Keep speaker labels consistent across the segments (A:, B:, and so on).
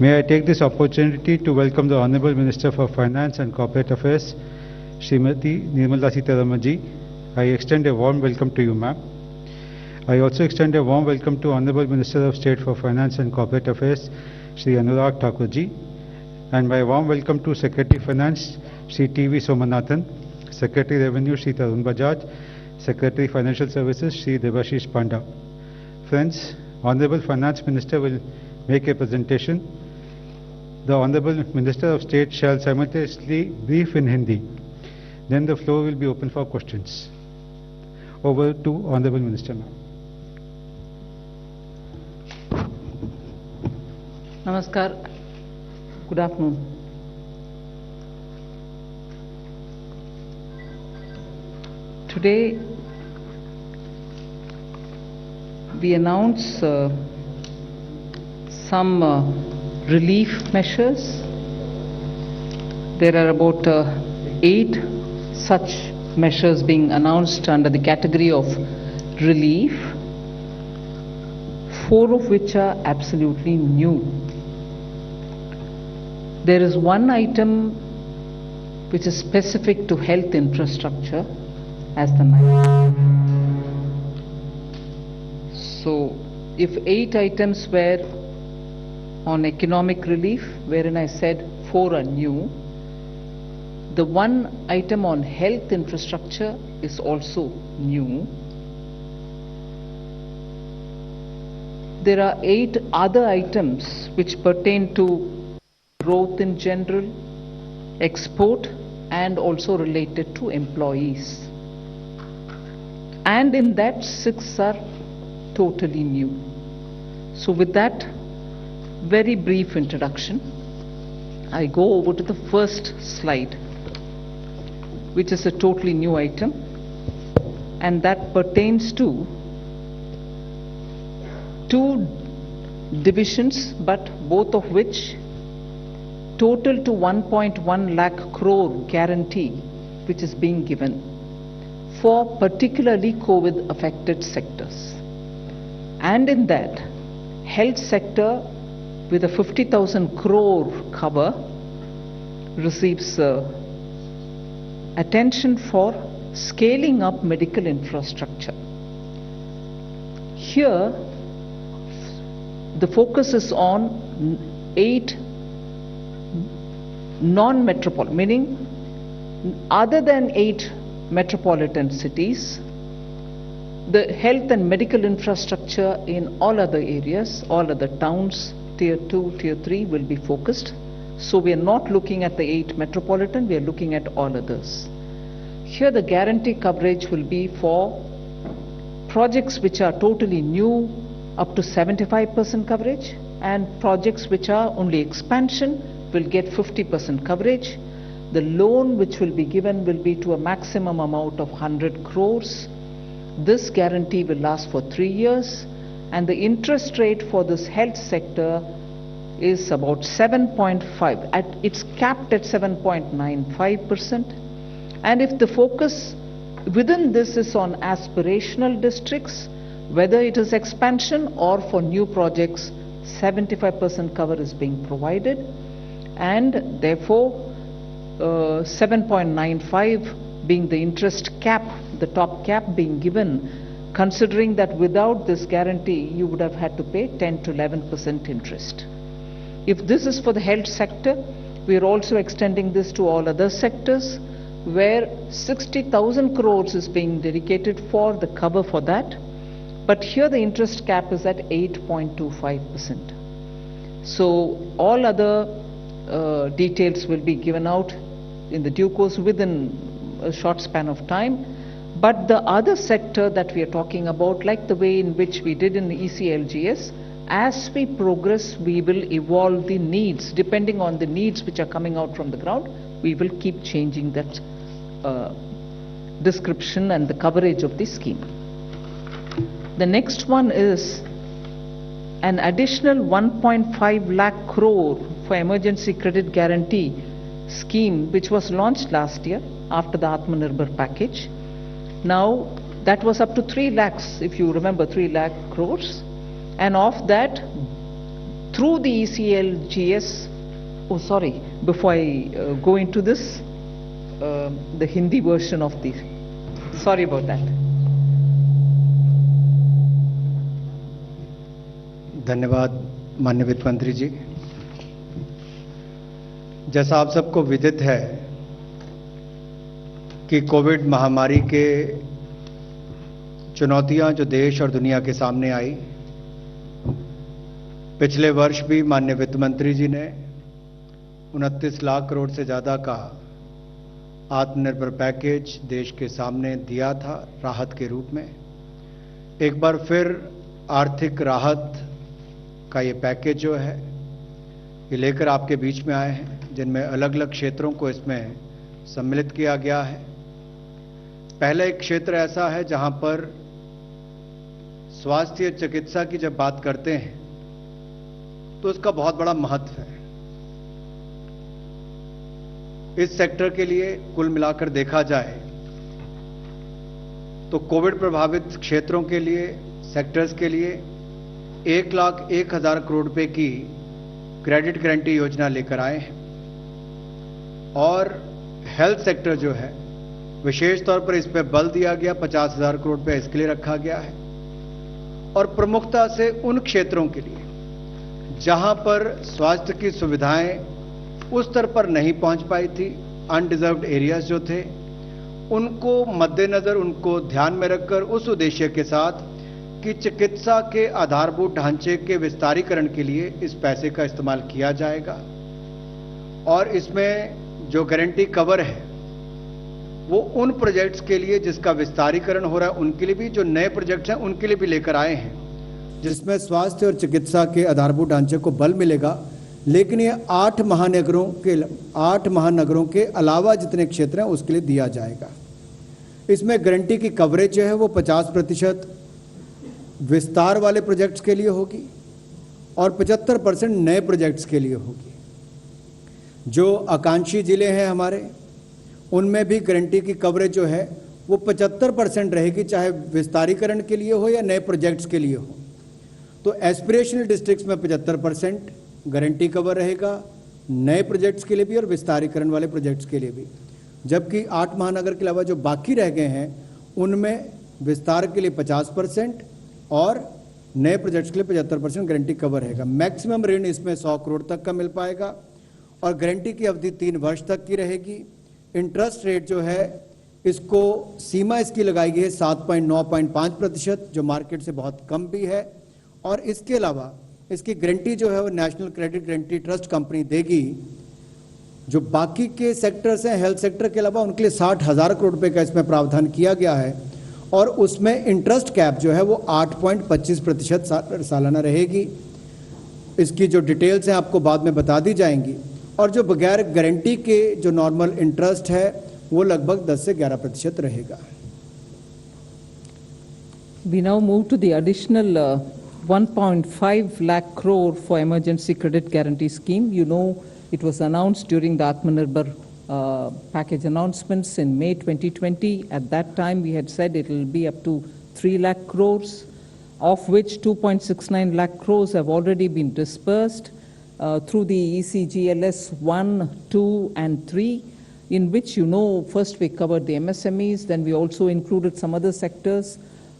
A: May I take this opportunity to welcome the Honorable Minister for Finance and Corporate Affairs, Srimati Nirmala Sitharaman ji. I extend a warm welcome to you, ma'am. I also extend a warm welcome to Honorable Minister of State for Finance and Corporate Affairs, Shri Anurag Thakur ji, and my warm welcome to Secretary Finance, Shri T.V. Somanathan, Secretary Revenue, Shri Tarun Bajaj, Secretary Financial Services, Shri Debashish Panda. Friends, Honorable Finance Minister will make a presentation. The Honorable Minister of State shall simultaneously brief in Hindi. Then the floor will be open for questions. Over to Honorable Minister now.
B: Namaskar. Good afternoon. Today we announce some relief measures. There are about 8 such measures being announced under the category of relief, 4 of which are absolutely new. There is one item which is specific to health infrastructure as the 9th. So, if 8 items were on economic relief, wherein I said 4 are new, the one item on health infrastructure is also new. There are 8 other items which pertain to growth in general, export, and also related to employees. And in that 6 are totally new. So with that very brief introduction, I go over to the first slide, which is a totally new item, and that pertains to 2 divisions, but both of which total to 1.1 lakh crore guarantee which is being given for particularly COVID affected sectors. And in that, health sector with a 50,000 crore cover receives attention for scaling up medical infrastructure. Here, the focus is on 8 non-metropolitan, meaning other than 8 metropolitan cities, the health and medical infrastructure in all other areas, all other towns, tier 2, tier 3 will be focused. So we are not looking at the 8 metropolitan, we are looking at all others. Here the guarantee coverage will be for projects which are totally new up to 75% coverage, and projects which are only expansion will get 50% coverage. The loan which will be given will be to a maximum amount of 100 crores. This guarantee will last for 3 years, and the interest rate for this health sector is about 7.5. It's capped at 7.95%. And if the focus within this is on aspirational districts, whether it is expansion or for new projects, 75% cover is being provided, and therefore 7.95 being the interest cap, the top cap being given, considering that without this guarantee you would have had to pay 10 to 11% interest. If this is for the health sector, we are also extending this to all other sectors where 60,000 crores is being dedicated for the cover for that. But here the interest cap is at 8.25%. So all other details will be given out in the due course within a short span of time. But the other sector that we are talking about, like the way in which we did in the ECLGS, as we progress, we will evolve the needs. Depending on the needs which are coming out from the ground, we will keep changing that description and the coverage of the scheme. The next one is an additional 1.5 lakh crore for emergency credit guarantee scheme, which was launched last year after the Atmanirbhar package. Now that was up to 3 lakhs, if you remember, 3 lakh crores, and of that through the ECLGS. Oh, sorry, before I go into this, the Hindi version of the, sorry about that.
C: धन्यवाद माननीय वित्त मंत्री जी। जैसा आप सबको विदित है कि कोविड महामारी के चुनौतियां जो देश और दुनिया के सामने आई, पिछले वर्ष भी माननीय वित्त मंत्री जी ने 29 लाख करोड़ से ज़्यादा का आत्मनिर्भर पैकेज देश के सामने दिया था राहत के रूप में। एक बार फिर आर्थिक राहत का ये पैकेज जो है ये लेकर आपके बीच में आए हैं, जिनमें अलग अलग क्षेत्रों को इसमें सम्मिलित किया गया है। पहला एक क्षेत्र ऐसा है जहां पर स्वास्थ्य चिकित्सा की जब बात करते हैं तो उसका बहुत बड़ा महत्व है। इस सेक्टर के लिए कुल मिलाकर देखा जाए तो कोविड प्रभावित क्षेत्रों के लिए, सेक्टर्स के लिए 1,01,000 करोड़ रुपए की क्रेडिट गारंटी योजना लेकर आए हैं। और हेल्थ सेक्टर जो है विशेष तौर पर इस पर बल दिया गया, 50,000 करोड़ रुपए इसके लिए रखा गया है। और प्रमुखता से उन क्षेत्रों के लिए जहां पर स्वास्थ्य की सुविधाएं उस स्तर पर नहीं पहुंच पाई थी, अनडिजर्व्ड एरियाज जो थे, उनको मद्देनजर, उनको ध्यान में रखकर उस उद्देश्य के साथ कि चिकित्सा के आधारभूत ढांचे के विस्तारीकरण के लिए इस पैसे का इस्तेमाल किया जाएगा। और इसमें जो गारंटी कवर है वो उन प्रोजेक्ट्स के लिए जिसका विस्तारीकरण हो रहा है उनके लिए भी, जो नए प्रोजेक्ट्स हैं उनके लिए भी लेकर आए हैं, जिसमें स्वास्थ्य और चिकित्सा के आधारभूत ढांचे को बल मिलेगा। लेकिन ये 8 महानगरों के अलावा जितने क्षेत्र हैं उसके लिए दिया जाएगा। इसमें गारंटी की कवरेज जो है वो 50% विस्तार वाले प्रोजेक्ट्स के लिए होगी और 75% नए प्रोजेक्ट्स के लिए होगी। जो आकांक्षी जिले हैं हमारे, उनमें भी गारंटी की कवरेज जो है वो 75% रहेगी, चाहे विस्तारीकरण के लिए हो या नए प्रोजेक्ट्स के लिए हो। तो एस्पिरेशनल डिस्ट्रिक्ट्स में 75% गारंटी कवर रहेगा, नए प्रोजेक्ट्स के लिए भी और विस्तारीकरण वाले प्रोजेक्ट्स के लिए भी। जबकि 8 महानगर के अलावा जो बाकी रह गए हैं उनमें विस्तार के लिए 50% और नए प्रोजेक्ट्स के लिए 75% गारंटी कवर रहेगा। मैक्सिमम ऋण इसमें 100 करोड़ तक का मिल पाएगा और गारंटी की अवधि 3 वर्ष तक की रहेगी। इंटरेस्ट रेट जो है इसको सीमा इसकी लगाई गई है 7.95%, जो मार्केट से बहुत कम भी है। और इसके अलावा इसकी गारंटी जो है वो national credit guarantee trust company देगी। जो बाकी के सेक्टर्स हैं हेल्थ सेक्टर के अलावा, उनके लिए 60,000 करोड़ रुपए का इसमें प्रावधान किया गया है और उसमें इंटरेस्ट कैप जो है वो 8.25% सालाना रहेगी। इसकी जो डिटेल्स हैं आपको बाद में बता दी जाएंगी। और जो बगैर गारंटी के जो नॉर्मल इंटरेस्ट है वो लगभग 10 से 11% रहेगा।
B: We now move to the additional 1.5 lakh crore for emergency credit guarantee scheme. You know, it was announced during the Atmanirbhar package announcements in May 2020. At that time, we had said it will be up to 3 lakh crores, of which 2.69 lakh crores have already been dispersed through the ECGLS 1, 2, and 3, in which, you know, first we covered the MSMEs, then we also included some other sectors.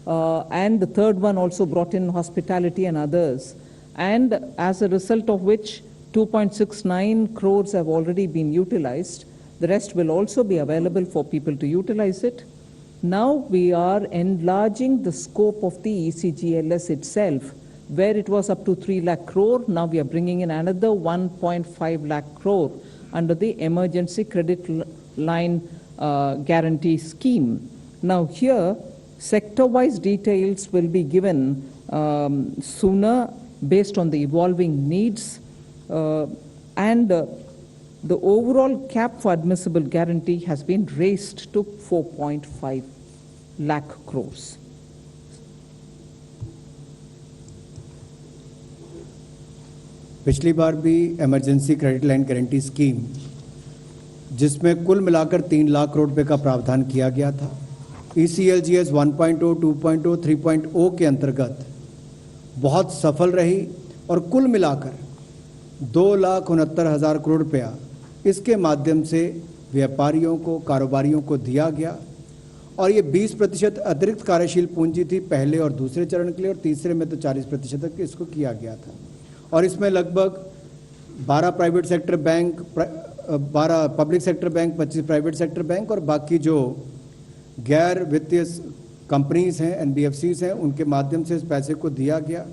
B: And the third one also brought in hospitality and others. And as a result of which 2.69 crores have already been utilized. The rest will also be available for people to utilize it. Now we are enlarging the scope of the ECGLS itself, where it was up to 3 lakh crore. Now we are bringing in another 1.5 lakh crore under the emergency credit line guarantee scheme. Now here, sector-wise details will be given sooner based on the evolving needs, and the overall cap for admissible guarantee has been raised to 4.5 lakh crores.
C: पिछली बार भी emergency credit line guarantee scheme, जिसमें कुल मिलाकर 3 लाख करोड़ रुपए का प्रावधान किया गया था, ECLGS 1.0, 2.0, 3.0 के अंतर्गत बहुत सफल रही और कुल मिलाकर 2,69,000 करोड़ रुपया इसके माध्यम से व्यापारियों को, कारोबारियों को दिया गया। और ये 20% अतिरिक्त कार्यशील पूंजी थी पहले और दूसरे चरण के लिए, और तीसरे में तो 40% तक इसको किया गया था। और इसमें लगभग 12 private sector bank, 12 public sector bank, 25 private sector bank और बाकी जो गैर वित्तीय कंपनीज हैं, NBFCs हैं, उनके माध्यम से इस पैसे को दिया गया।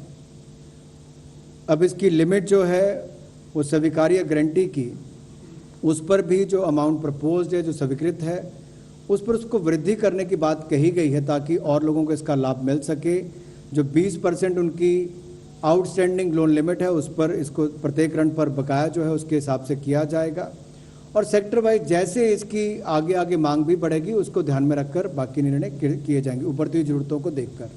C: अब इसकी लिमिट जो है वो स्वीकार्य गारंटी की, उस पर भी जो अमाउंट प्रपोज्ड है, जो स्वीकृत है, उस पर उसको वृद्धि करने की बात कही गई है ताकि और लोगों को इसका लाभ मिल सके। जो 20% उनकी आउटस्टैंडिंग लोन लिमिट है, उस पर इसको प्रत्येक ऋण पर बकाया जो है उसके हिसाब से किया जाएगा। और सेक्टर वाइज जैसे इसकी आगे आगे मांग भी बढ़ेगी, उसको ध्यान में रखकर बाकी निर्णय किए जाएंगे उभरती हुई जरूरतों को देखकर।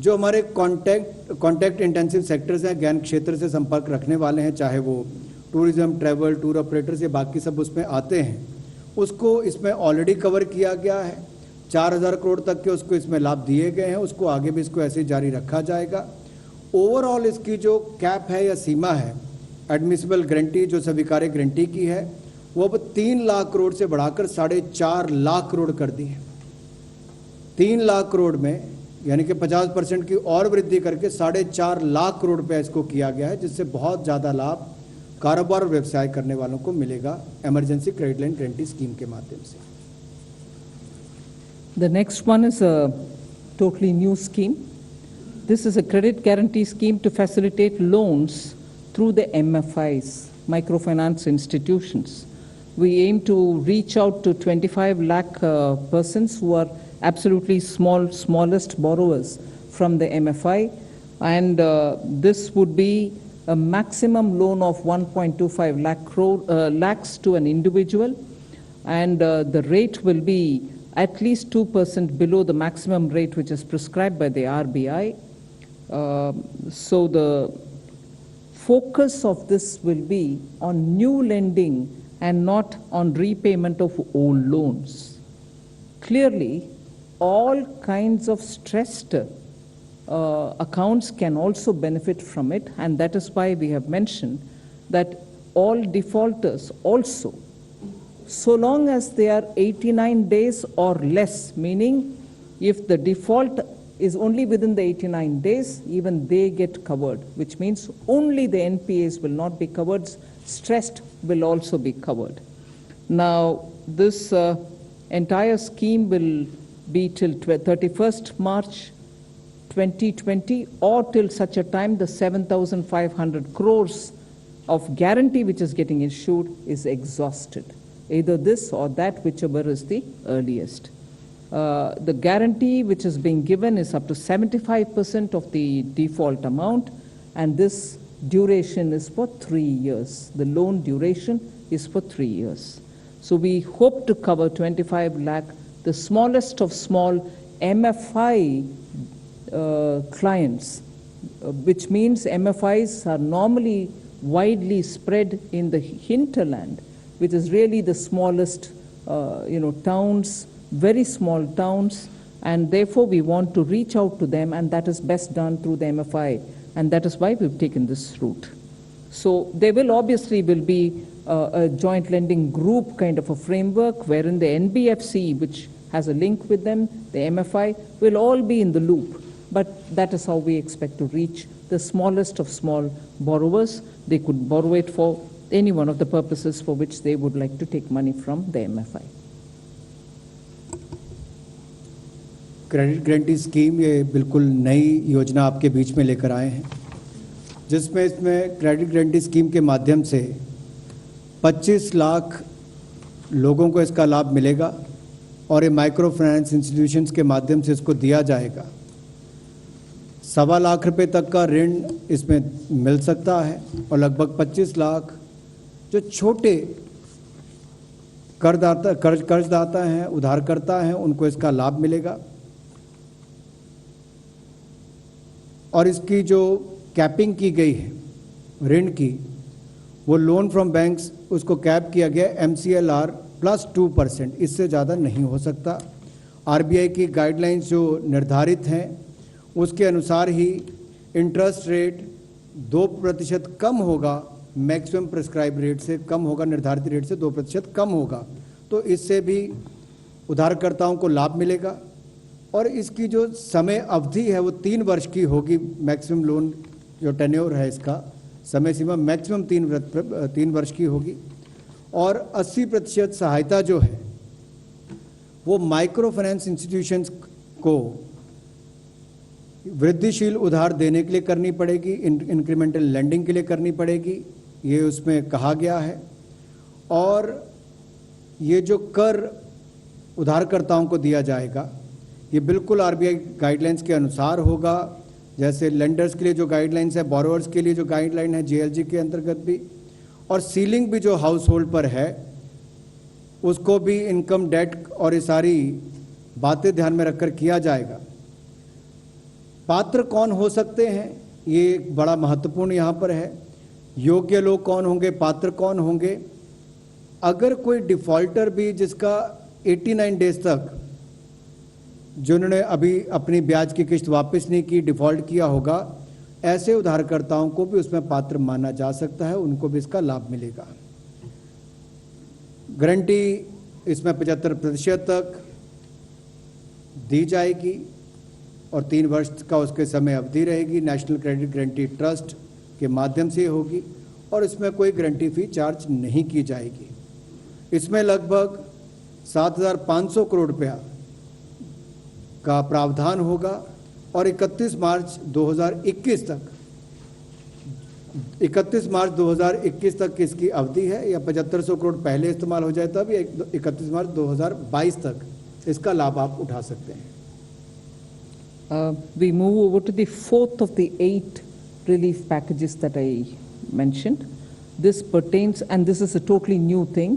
C: जो हमारे कॉन्टैक्ट इंटेंसिव सेक्टर्स हैं, ज्ञान क्षेत्र से संपर्क रखने वाले हैं, चाहे वो टूरिज्म, ट्रैवल, टूर ऑपरेटर्स, ये बाकी सब उसमें आते हैं, उसको इसमें ऑलरेडी कवर किया गया है। 4,000 करोड़ तक के उसको इसमें लाभ दिए गए हैं, उसको आगे भी इसको ऐसे ही जारी रखा जाएगा। ओवरऑल इसकी जो कैप है या सीमा है एडमिसिबल गारंटी, जो स्वीकार्य गारंटी की है, वो अब 3 लाख करोड़ से बढ़ाकर 4.5 लाख करोड़ कर दी है। 3 लाख करोड़ में यानी कि 50% की और वृद्धि करके 4.5 लाख करोड़ रुपया इसको किया गया है, जिससे बहुत ज़्यादा लाभ कारोबार और व्यवसाय करने वालों को मिलेगा emergency credit line guarantee scheme के माध्यम से।
B: The next one is a totally new scheme. This is a credit guarantee scheme to facilitate loans through the MFIs, microfinance institutions. We aim to reach out to 25 lakh persons who are absolutely smallest borrowers from the MFI, and this would be a maximum loan of 1.25 lakhs to an individual, and the rate will be at least 2% below the maximum rate which is prescribed by the RBI. So the focus of this will be on new lending and not on repayment of old loans. Clearly, all kinds of stressed accounts can also benefit from it, and that is why we have mentioned that all defaulters also, so long as they are 89 days or less, meaning if the default is only within the 89 days, even they get covered, which means only the NPAs will not be covered, stressed will also be covered. Now, this entire scheme will be till 31st March 2020 or till such a time the 7,500 crores of guarantee which is getting issued is exhausted. Either this or that, whichever is the earliest. The guarantee which is being given is up to 75% of the default amount, and this duration is for 3 years. The loan duration is for 3 years. So we hope to cover 25 lakh, the smallest of small MFI clients, which means MFIs are normally widely spread in the hinterland, which is really the smallest, towns, very small towns, and therefore we want to reach out to them, and that is best done through the MFI, and that is why we've taken this route. So there will obviously be a joint lending group kind of a framework wherein the NBFC, which has a link with them, the MFI, will all be in the loop. But that is how we expect to reach the smallest of small borrowers. They could borrow it for any one of the purposes for which they would like to take money from the MFI.
C: Credit guarantee scheme ये बिल्कुल नई योजना आपके बीच में लेकर आए हैं, जिसमें इसमें क्रेडिट गारंटी स्कीम के माध्यम से 25 लाख लोगों को इसका लाभ मिलेगा और ये माइक्रो फाइनेंस इंस्टीट्यूशंस के माध्यम से इसको दिया जाएगा। 1.25 लाख रुपए तक का ऋण इसमें मिल सकता है और लगभग 25 लाख जो छोटे कर्जदाता हैं, उधारकर्ता हैं, उनको इसका लाभ मिलेगा। और इसकी जो कैपिंग की गई है ऋण की, वो लोन फ्रॉम बैंक्स, उसको कैप किया गया MCLR प्लस 2%, इससे ज़्यादा नहीं हो सकता। RBI की गाइडलाइंस जो निर्धारित हैं उसके अनुसार ही इंटरेस्ट रेट 2% कम होगा, मैक्सिमम प्रिस्क्राइब रेट से कम होगा, निर्धारित रेट से 2% कम होगा, तो इससे भी उधारकर्ताओं को लाभ मिलेगा। और इसकी जो समय अवधि है वो 3 वर्ष की होगी। मैक्सिमम लोन जो टेन्योर है इसका समय सीमा मैक्सिमम 3 वर्ष की होगी। और 80% सहायता जो है वो माइक्रो फाइनेंस इंस्टीट्यूशंस को वृद्धिशील उधार देने के लिए करनी पड़ेगी, इंक्रीमेंटल लेंडिंग के लिए करनी पड़ेगी, ये उसमें कहा गया है। और ये जो कर उधारकर्ताओं को दिया जाएगा ये बिल्कुल आरबीआई गाइडलाइंस के अनुसार होगा। जैसे लेंडर्स के लिए जो गाइडलाइंस है, बोरोवर्स के लिए जो गाइडलाइन है जेएलजी के अंतर्गत भी, और सीलिंग भी जो हाउस होल्ड पर है उसको भी इनकम, डेट और ये सारी बातें ध्यान में रखकर किया जाएगा। पात्र कौन हो सकते हैं ये एक बड़ा महत्वपूर्ण यहाँ पर है। योग्य लोग कौन होंगे, पात्र कौन होंगे। अगर कोई डिफॉल्टर भी जिसका 89 डेज तक जिन्होंने अभी अपनी ब्याज की किस्त वापस नहीं की, डिफॉल्ट किया होगा, ऐसे उधारकर्ताओं को भी उसमें पात्र माना जा सकता है, उनको भी इसका लाभ मिलेगा। गारंटी इसमें 75% तक दी जाएगी और 3 वर्ष का उसके समय अवधि रहेगी। नेशनल क्रेडिट गारंटी ट्रस्ट के माध्यम से होगी और इसमें कोई गारंटी फी चार्ज नहीं की जाएगी। इसमें लगभग 7,500 करोड़ रुपया का प्रावधान होगा और 31 मार्च 2021 तक इसकी अवधि है। या 7500 करोड़ पहले इस्तेमाल हो जाए तब, या 31 मार्च 2022 तक इसका लाभ आप उठा सकते हैं।
B: We move over to the 4th of the 8 relief packages that I mentioned. This pertains, and this is a totally new thing.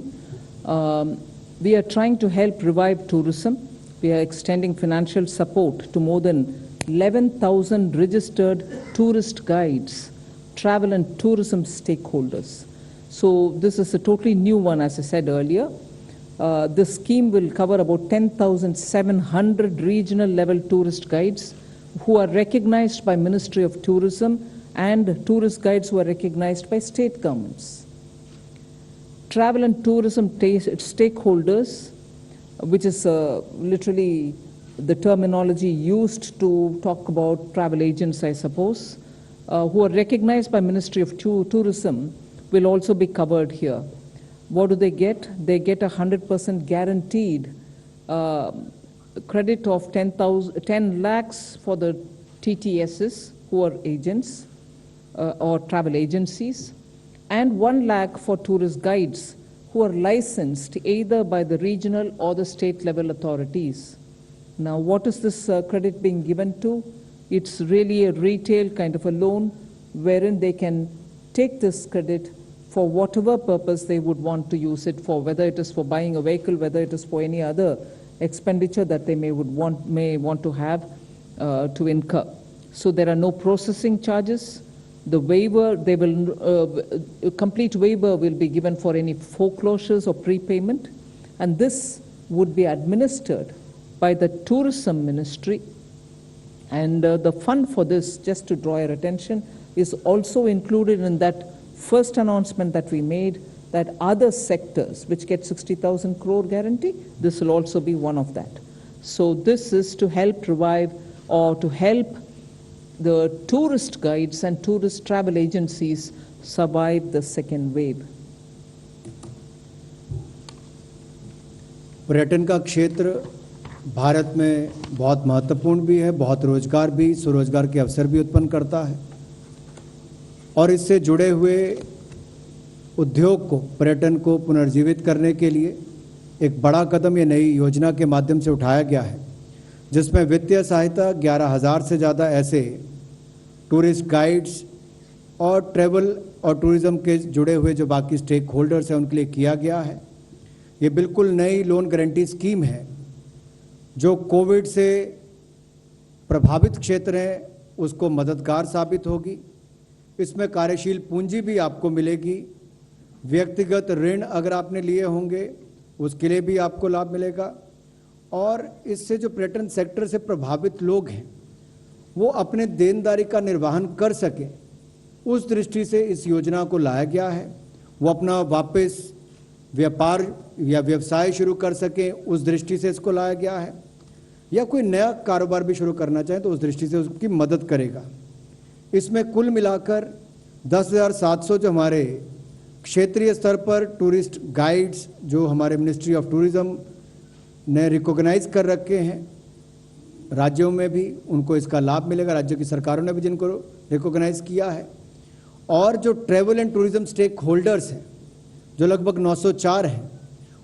B: We are trying to help revive tourism. We are extending financial support to more than 11,000 registered tourist guides, travel and tourism stakeholders. So this is a totally new one, as I said earlier. This scheme will cover about 10,700 regional level tourist guides who are recognized by Ministry of Tourism and tourist guides who are recognized by state governments. Travel and tourism stakeholders, which is literally the terminology used to talk about travel agents, I suppose, who are recognized by Ministry of Tourism, will also be covered here. What do they get? They get 100% guaranteed credit of 10 lakhs for the TTSs who are agents or travel agencies, and 1 lakh for tourist guides who are licensed either by the regional or the state level authorities. Now, what is this credit being given to? It's really a retail kind of a loan wherein they can take this credit for whatever purpose they would want to use it for, whether it is for buying a vehicle, whether it is for any other expenditure that they may want to have to incur. So there are no processing charges. The waiver, they will a complete waiver will be given for any foreclosures or prepayment, and this would be administered by the Tourism Ministry. And the fund for this, just to draw your attention, is also included in that first announcement that we made, that other sectors which get 60,000 crore guarantee, this will also be one of that. So this is to help revive or to help the tourist guides and tourist travel agencies survive the second wave.
C: पर्यटन का क्षेत्र भारत में बहुत महत्वपूर्ण भी है, बहुत रोजगार भी, स्वरोजगार के अवसर भी उत्पन्न करता है और इससे जुड़े हुए उद्योग को, पर्यटन को पुनर्जीवित करने के लिए एक बड़ा कदम ये नई योजना के माध्यम से उठाया गया है, जिसमें वित्तीय सहायता 11,000 से ज़्यादा ऐसे टूरिस्ट गाइड्स और ट्रैवल और टूरिज़्म के जुड़े हुए जो बाकी स्टेक होल्डर्स हैं उनके लिए किया गया है। ये बिल्कुल नई लोन गारंटी स्कीम है जो कोविड से प्रभावित क्षेत्र हैं उसको मददगार साबित होगी। इसमें कार्यशील पूंजी भी आपको मिलेगी, व्यक्तिगत ऋण अगर आपने लिए होंगे उसके लिए भी आपको लाभ मिलेगा और इससे जो पर्यटन सेक्टर से प्रभावित लोग हैं वो अपने देनदारी का निर्वहन कर सकें उस दृष्टि से इस योजना को लाया गया है। वो अपना वापस व्यापार या व्यवसाय शुरू कर सकें, उस दृष्टि से इसको लाया गया है, या कोई नया कारोबार भी शुरू करना चाहे तो उस दृष्टि से उसकी मदद करेगा। इसमें कुल मिलाकर 10,700 जो हमारे क्षेत्रीय स्तर पर टूरिस्ट गाइड्स जो हमारे मिनिस्ट्री ऑफ टूरिज्म ने रिकॉग्नाइज कर रखे हैं, राज्यों में भी उनको इसका लाभ मिलेगा, राज्यों की सरकारों ने भी जिनको रिकॉग्नाइज किया है। और जो travel and tourism stakeholders हैं जो लगभग 904 हैं,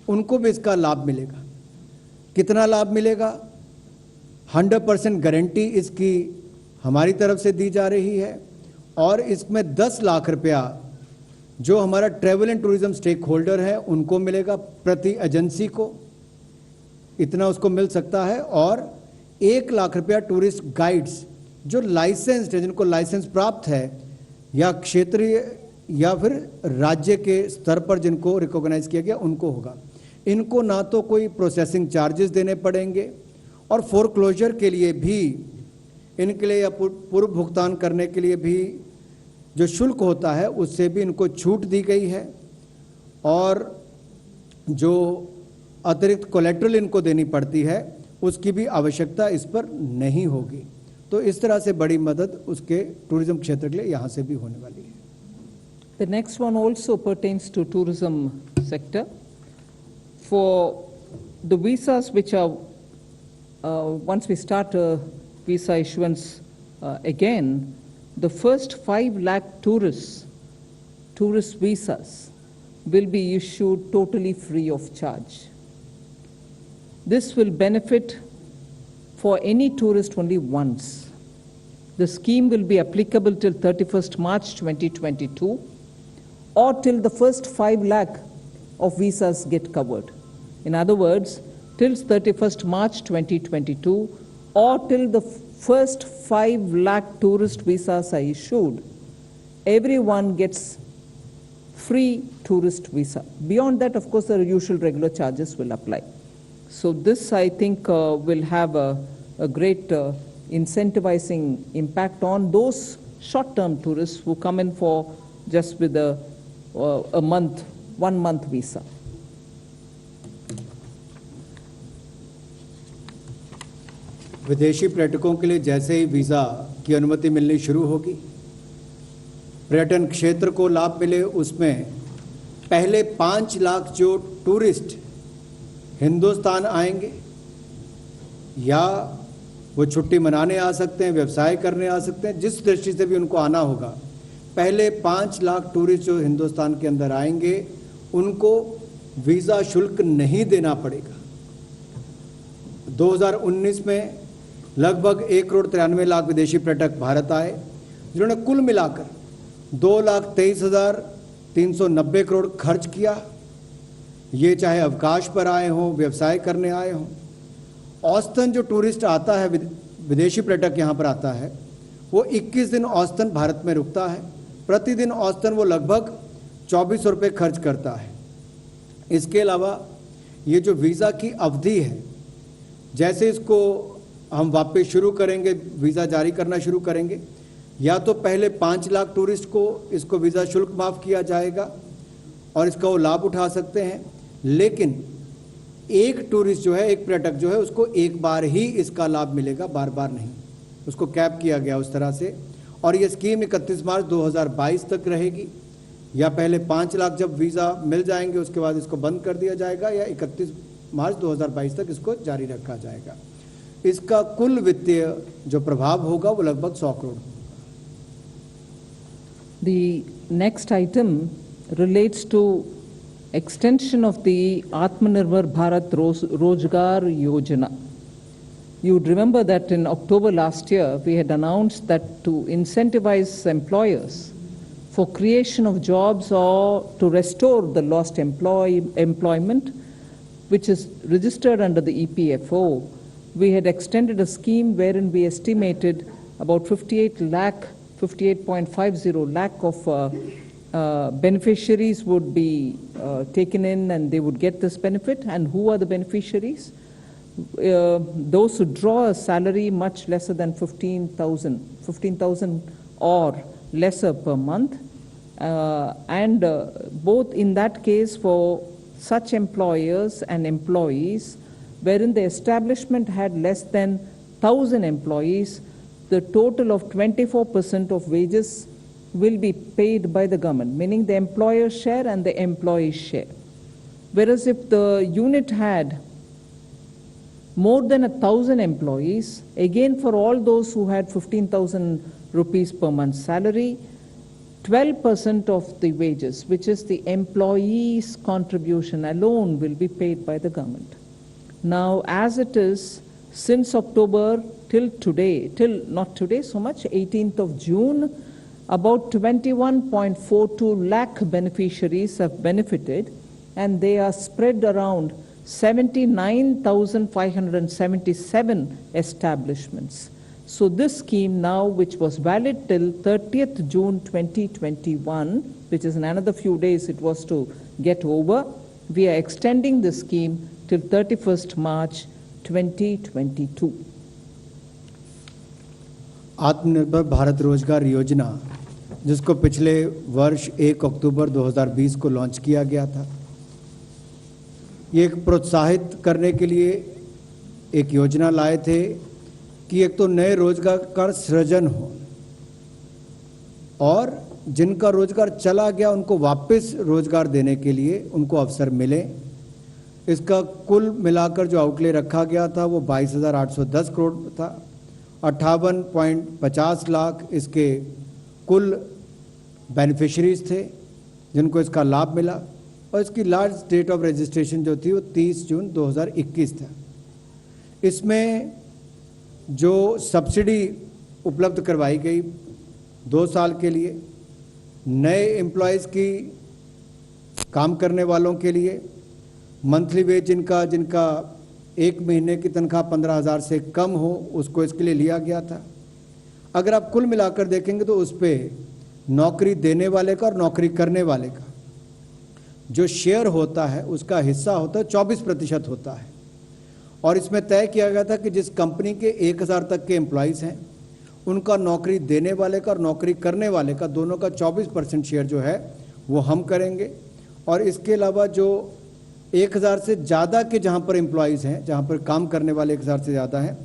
C: उनको भी इसका लाभ मिलेगा। कितना लाभ मिलेगा? 100% गारंटी इसकी हमारी तरफ से दी जा रही है, और इसमें 10 लाख रुपया जो हमारा travel and tourism stakeholder है उनको मिलेगा, प्रति एजेंसी को इतना उसको मिल सकता है। और 1 लाख रुपया टूरिस्ट गाइड्स जो लाइसेंस्ड है, जिनको लाइसेंस प्राप्त है, या क्षेत्रीय या फिर राज्य के स्तर पर जिनको रिकॉग्नाइज किया गया, उनको होगा। इनको ना तो कोई प्रोसेसिंग चार्जेस देने पड़ेंगे, और फोरक्लोजर के लिए भी इनके लिए या पूर्व भुगतान करने के लिए भी जो शुल्क होता है उससे भी इनको छूट दी गई है, और जो अतिरिक्त कोलेट्रल इनको देनी पड़ती है उसकी भी आवश्यकता इस पर नहीं होगी। तो इस तरह से बड़ी मदद उसके टूरिज्म क्षेत्र के लिए यहाँ से भी होने वाली है।
B: The next one also pertains to tourism sector. For the visas which are, once we start visa issuance again, the first 5 lakh tourist visas will be issued totally free of charge. This will benefit for any tourist only once. The scheme will be applicable till 31st March 2022 or till the first 5 lakh of visas get covered. In other words, till 31st March 2022 or till the first 5 lakh tourist visas are issued, everyone gets free tourist visa. Beyond that, of course, the usual regular charges will apply. So this, I think, will have a great incentivizing impact on those short-term tourists who come in for just with a 1 month visa.
C: विदेशी पर्यटकों के लिए जैसे ही visa की अनुमति मिलनी शुरू होगी, पर्यटन क्षेत्र को लाभ मिले, उसमें पहले 5 लाख जो टूरिस्ट हिंदुस्तान आएंगे, या वो छुट्टी मनाने आ सकते हैं, व्यवसाय करने आ सकते हैं, जिस दृष्टि से भी उनको आना होगा, पहले 5 लाख टूरिस्ट जो हिंदुस्तान के अंदर आएंगे उनको वीज़ा शुल्क नहीं देना पड़ेगा। 2019 में लगभग 1,93,00,000 विदेशी पर्यटक भारत आए, जिन्होंने कुल मिलाकर 2,23,390 करोड़ खर्च किया। ये चाहे अवकाश पर आए हों, व्यवसाय करने आए हों। औसतन जो टूरिस्ट आता है, विदेशी पर्यटक यहाँ पर आता है, वो 21 दिन औसतन भारत में रुकता है। प्रतिदिन औसतन वो लगभग 2400 रुपये खर्च करता है। इसके अलावा ये जो वीज़ा की अवधि है, जैसे इसको हम वापस शुरू करेंगे, वीज़ा जारी करना शुरू करेंगे, या तो पहले 5 लाख टूरिस्ट को इसको वीज़ा शुल्क माफ़ किया जाएगा और इसका वो लाभ उठा सकते हैं, लेकिन एक टूरिस्ट जो है, एक पर्यटक जो है, उसको एक बार ही इसका लाभ मिलेगा, बार बार नहीं। उसको कैप किया गया उस तरह से। और ये स्कीम 31 मार्च 2022 तक रहेगी, या पहले 5 लाख जब वीज़ा मिल जाएंगे उसके बाद इसको बंद कर दिया जाएगा, या 31 मार्च 2022 तक इसको जारी रखा जाएगा। इसका कुल वित्तीय जो प्रभाव होगा वो लगभग 100 करोड़ होगा।
B: The next item relates to extension of the Atmanirbhar Bharat Rozgar Yojana. You would remember that in October last year, we had announced that to incentivize employers for creation of jobs or to restore the lost employment, which is registered under the EPFO, we had extended a scheme wherein we estimated about 58.50 lakh of beneficiaries would be taken in and they would get this benefit. And who are the beneficiaries? Those who draw a salary much lesser than 15,000 or lesser per month. Both in that case for such employers and employees wherein the establishment had less than 1,000 employees, the total of 24% of wages will be paid by the government, meaning the employer share and the employee share. Whereas if the unit had more than 1,000 employees, again for all those who had 15,000 rupees per month salary, 12% of the wages, which is the employee's contribution alone, will be paid by the government. Now, as it is, since October till today, not today so much, 18th of June, about 21.42 lakh beneficiaries have benefited, and they are spread around 79,577 establishments. So this scheme now, which was valid till 30th June 2021, which is in another few days it was to get over, we are extending the scheme till 31st March 2022.
C: आत्मनिर्भर भारत रोजगार योजना, जिसको पिछले वर्ष 1 अक्टूबर 2020 को launch किया गया था, ये एक प्रोत्साहित करने के लिए एक योजना लाए थे कि एक तो नए रोजगार का सृजन हो और जिनका रोजगार चला गया उनको वापस रोजगार देने के लिए उनको अवसर मिले। इसका कुल मिलाकर जो आउटले रखा गया था वो 22,810 करोड़ था। 58.50 लाख इसके कुल बेनिफिशरीज थे जिनको इसका लाभ मिला, और इसकी लास्ट डेट ऑफ रजिस्ट्रेशन जो थी वो 30 जून 2021 था। इसमें जो सब्सिडी उपलब्ध करवाई गई 2 साल के लिए नए एम्प्लॉयज़ की, काम करने वालों के लिए, मंथली वेज जिनका 1 महीने की तनख्वाह 15,000 से कम हो उसको इसके लिए लिया गया था। अगर आप कुल मिलाकर देखेंगे तो उस पर नौकरी देने वाले का और नौकरी करने वाले का जो शेयर होता है उसका हिस्सा होता है 24% होता है। और इसमें तय किया गया था कि जिस कंपनी के 1,000 तक के एम्प्लॉयज़ हैं उनका नौकरी देने वाले का और नौकरी करने वाले का दोनों का 24% शेयर जो है वो हम करेंगे। और इसके अलावा जो 1,000 से ज़्यादा के जहाँ पर एम्प्लॉयज़ हैं, जहाँ पर काम करने वाले 1,000 से ज़्यादा हैं,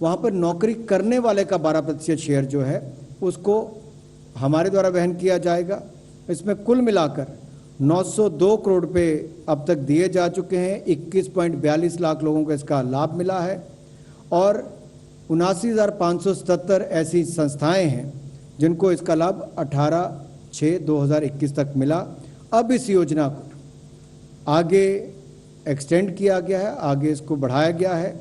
C: वहाँ पर नौकरी करने वाले का 12% शेयर जो है उसको हमारे द्वारा वहन किया जाएगा। इसमें कुल मिलाकर 902 करोड़ रुपये अब तक दिए जा चुके हैं। 21.42 लाख लोगों को इसका लाभ मिला है और 79,577 ऐसी संस्थाएं हैं जिनको इसका लाभ 18/6/2021 तक मिला। अब इस योजना को आगे एक्सटेंड किया गया है, आगे इसको बढ़ाया गया है।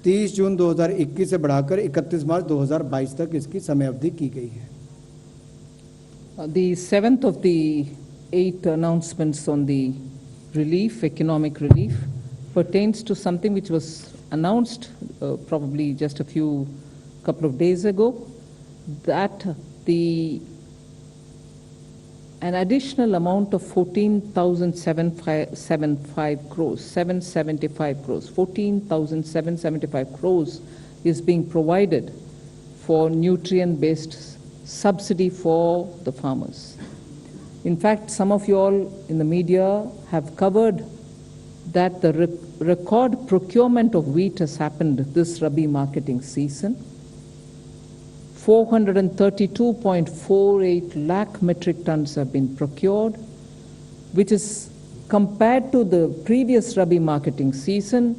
C: 30 जून 2021 से बढ़ाकर 31 मार्च 2022 तक इसकी समय अवधि की गई है।
B: The 7th of the 8 announcements on the relief, economic relief, pertains to something which was announced probably just a couple of days ago, that an additional amount of 14,775 crores, 14,775 crores is being provided for nutrient-based subsidy for the farmers. In fact, some of you all in the media have covered that the record procurement of wheat has happened this Rabi marketing season. 432.48 lakh metric tons have been procured, which is compared to the previous Rabi marketing season,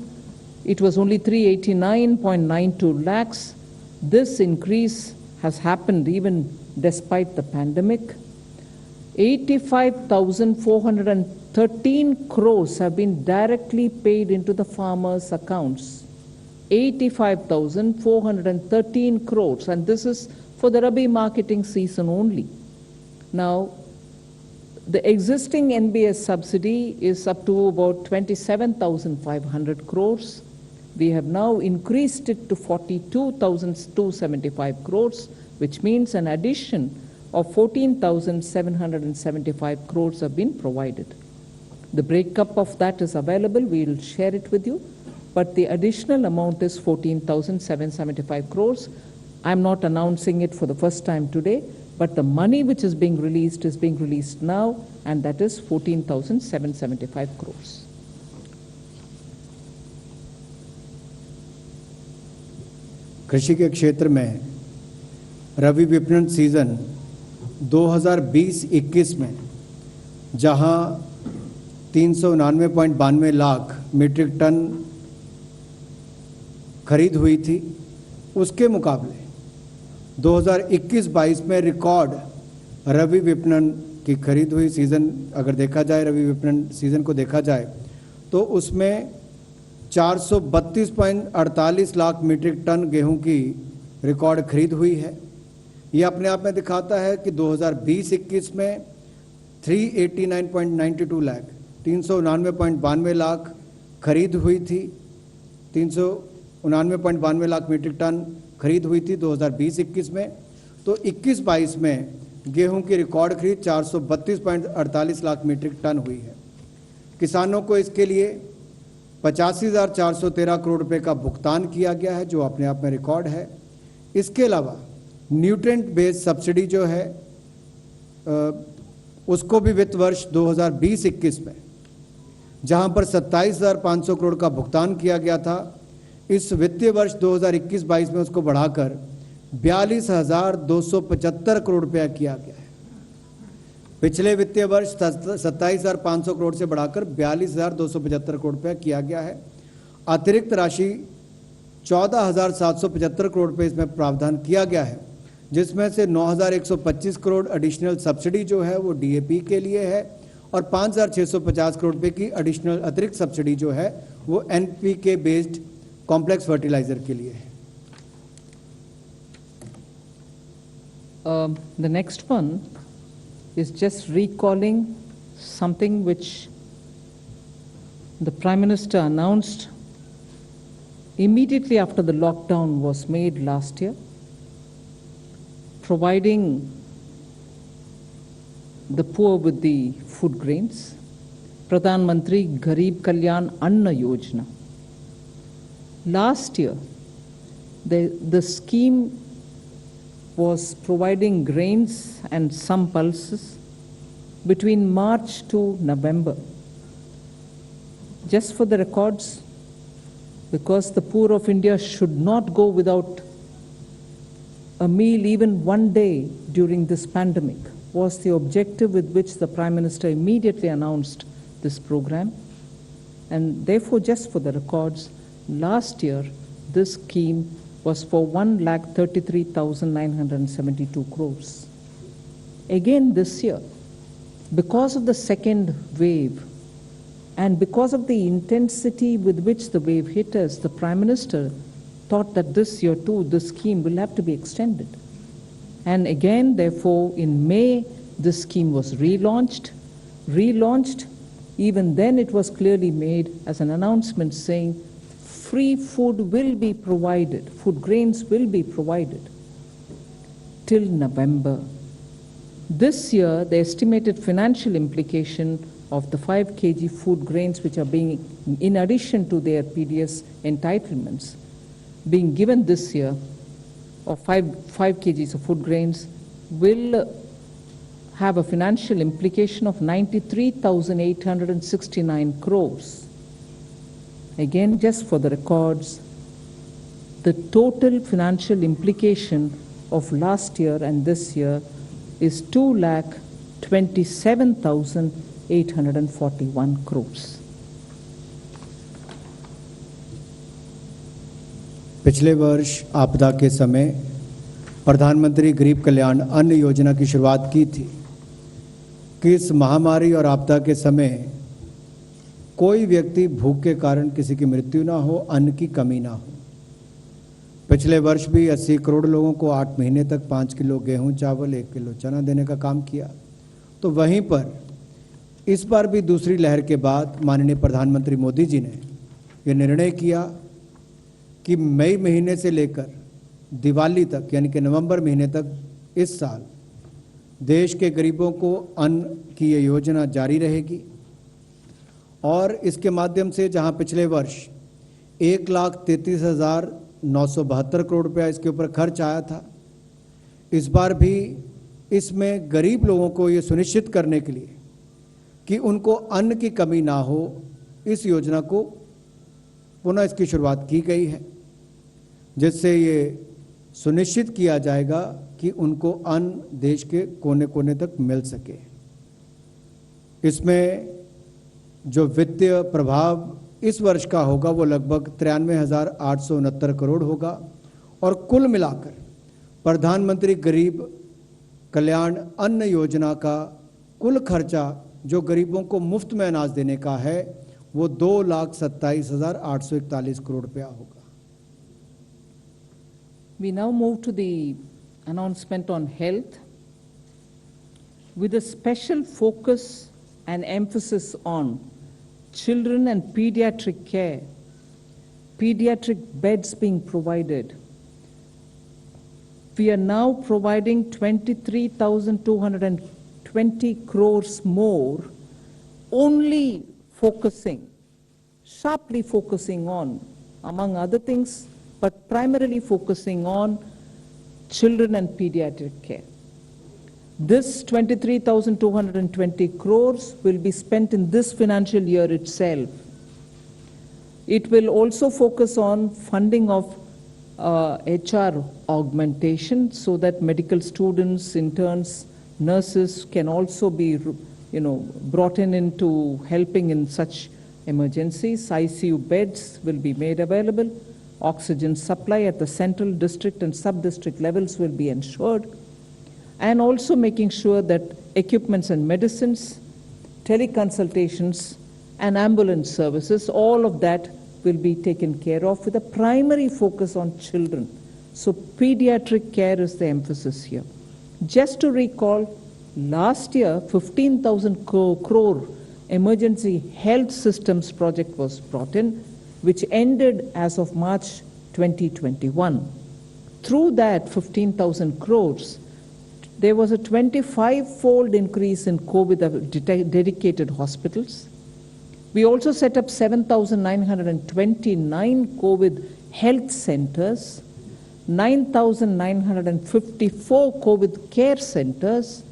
B: it was only 389.92 lakhs. This increase has happened even despite the pandemic. 85,413 crores have been directly paid into the farmers' accounts. 85,413 crores, and this is for the Rabi marketing season only. Now, the existing NBS subsidy is up to about 27,500 crores. We have now increased it to 42,275 crores, which means an addition of 14,775 crores have been provided. The breakup of that is available. We will share it with you. But the additional amount is 14,775 crores. I'm not announcing it for the first time today. but the money which is being released now, and that is 14,775 crores.
C: कृषि के क्षेत्र में रबी विपणन season 2020-21 में जहां 399.92 lakh metric ton खरीद हुई थी, उसके मुकाबले 2021-22 में रिकॉर्ड रबी विपणन की खरीद हुई। सीज़न अगर देखा जाए, रबी विपणन सीज़न को देखा जाए तो उसमें 432.48 लाख मीट्रिक टन गेहूं की रिकॉर्ड खरीद हुई है। ये अपने आप में दिखाता है कि 2020-21 में 389.92 लाख 399.92 लाख खरीद हुई थी, 399.92 लाख मीट्रिक टन खरीद हुई थी 2020-21 में। तो 21-22 में गेहूं की रिकॉर्ड खरीद 432.48 लाख मीट्रिक टन हुई है। किसानों को इसके लिए 85,413 करोड़ रुपए का भुगतान किया गया है, जो अपने आप में रिकॉर्ड है। इसके अलावा न्यूट्रिएंट बेस्ड सब्सिडी जो है उसको भी वित्त वर्ष 2020-21 में जहां पर 27,500 करोड़ का भुगतान किया गया था, इस वित्तीय वर्ष 2021-22 में उसको बढ़ाकर 42,275 करोड़ रुपया किया गया है। पिछले वित्तीय वर्ष 27,500 करोड़ से बढ़ाकर 42,275 करोड़ रुपया किया गया है। अतिरिक्त राशि 14,775 करोड़ रुपये इसमें प्रावधान किया गया है, जिसमें से 9,125 करोड़ एडिशनल सब्सिडी जो है वो डीएपी के लिए है और 5,650 करोड़ रुपये की एडिशनल अतिरिक्त सब्सिडी जो है वो एनपीके बेस्ड कॉम्प्लेक्स फर्टिलाइजर के लिए है।
B: The next one is just recalling something which the Prime Minister announced immediately after the lockdown was made last year, providing the poor with the food grains, Pradhan Mantri Garib Kalyan Anna Yojana. Last year, the scheme was providing grains and some pulses between March to November. Just for the records, because the poor of India should not go without a meal even one day during this pandemic, was the objective with which the Prime Minister immediately announced this program. And therefore, just for the records, last year this scheme was for 1,33,972 crores. Again this year, because of the second wave and because of the intensity with which the wave hit us, the Prime Minister thought that this year too this scheme will have to be extended. And again, therefore, in May, this scheme was relaunched. Even then it was clearly made as an announcement saying free food will be provided, food grains will be provided till November. This year, the estimated financial implication of the 5 kg food grains which are being, in addition to their PDS entitlements, being given this year, of 5 kgs of food grains, will have a financial implication of 93,869 crores. Again, just for the records, the total financial implication of last year and this year is 2,27,841 crores.
C: पिछले वर्ष आपदा के समय प्रधानमंत्री गरीब कल्याण अन्न योजना की शुरुआत की थी कि इस महामारी और आपदा के समय कोई व्यक्ति भूख के कारण किसी की मृत्यु ना हो, अन्न की कमी ना हो। पिछले वर्ष भी 80 करोड़ लोगों को 8 महीने तक 5 किलो गेहूं, चावल, 1 किलो चना देने का काम किया। तो वहीं पर इस बार भी दूसरी लहर के बाद माननीय प्रधानमंत्री मोदी जी ने ये निर्णय किया कि मई महीने से लेकर दिवाली तक, यानी कि नवंबर महीने तक इस साल देश के गरीबों को अन्न की ये योजना जारी रहेगी। और इसके माध्यम से जहां पिछले वर्ष 1,33,972 करोड़ रुपया इसके ऊपर खर्च आया था, इस बार भी इसमें गरीब लोगों को ये सुनिश्चित करने के लिए कि उनको अन्न की कमी ना हो, इस योजना को पुनः इसकी शुरुआत की गई है, जिससे ये सुनिश्चित किया जाएगा कि उनको अन्न देश के कोने कोने तक मिल सके। इसमें जो वित्तीय प्रभाव इस वर्ष का होगा वो लगभग 93,869 करोड़ होगा और कुल मिलाकर प्रधानमंत्री गरीब कल्याण अन्न योजना का कुल खर्चा जो गरीबों को मुफ्त में अनाज देने का है वो 2,27,841 करोड़ रुपया होगा।
B: We now move to the announcement on health, with a special focus and emphasis on children and pediatric care, pediatric beds being provided. We are now providing 23,220 crores more, only focusing, sharply focusing on, among other things, but primarily focusing on children and pediatric care. This 23,220 crores will be spent in this financial year itself. It will also focus on funding of HR augmentation so that medical students, interns, nurses can also be, brought into helping in such emergencies. ICU beds will be made available. Oxygen supply at the central, district and sub-district levels will be ensured, and also making sure that equipments and medicines, teleconsultations and ambulance services, all of that will be taken care of with a primary focus on children. So pediatric care is the emphasis here. Just to recall, last year 15,000 crore emergency health systems project was brought in, which ended as of March 2021. Through that 15,000 crores, there was a 25-fold increase in COVID dedicated hospitals. We also set up 7,929 COVID health centers, 9,954 COVID care centers,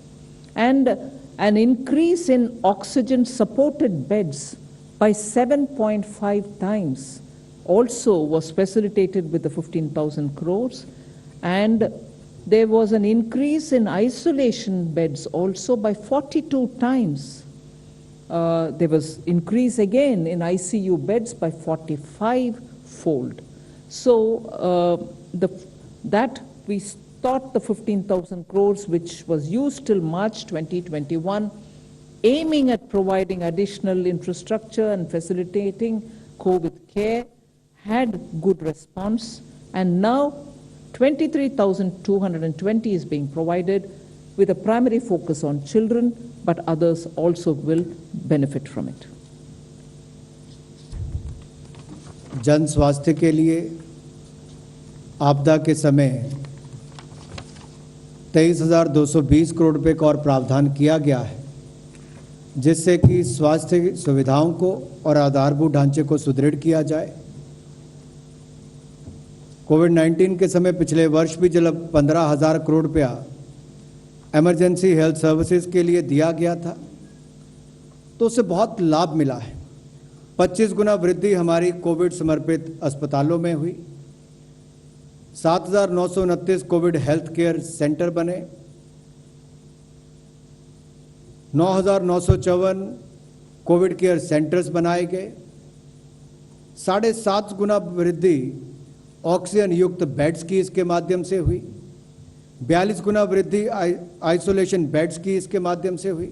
B: and an increase in oxygen supported beds by 7.5 times also was facilitated with the 15,000 crores, and there was an increase in isolation beds also by 42 times. There was increase again in ICU beds by 45-fold. So that we thought the 15,000 crores which was used till March 2021, aiming at providing additional infrastructure and facilitating COVID care, had good response, and now 23,220 is being provided with a primary focus on children, but others also will benefit from it.
C: जन स्वास्थ्य के लिए आपदा के समय 23,220 करोड़ रुपए का और प्रावधान किया गया है, जिससे कि स्वास्थ्य सुविधाओं को और आधारभूत ढांचे को सुदृढ़ किया जाए। कोविड-19 के समय पिछले वर्ष भी जब 15,000 करोड़ रुपया इमरजेंसी हेल्थ सर्विसेज के लिए दिया गया था तो उससे बहुत लाभ मिला है। 25 गुना वृद्धि हमारी कोविड समर्पित अस्पतालों में हुई, 7,929 कोविड हेल्थ केयर सेंटर बने, 9,954 कोविड केयर सेंटर्स बनाए गए, 7.5 गुना वृद्धि ऑक्सीजन युक्त बेड्स की इसके माध्यम से हुई, 42 गुना वृद्धि आइसोलेशन बेड्स की इसके माध्यम से हुई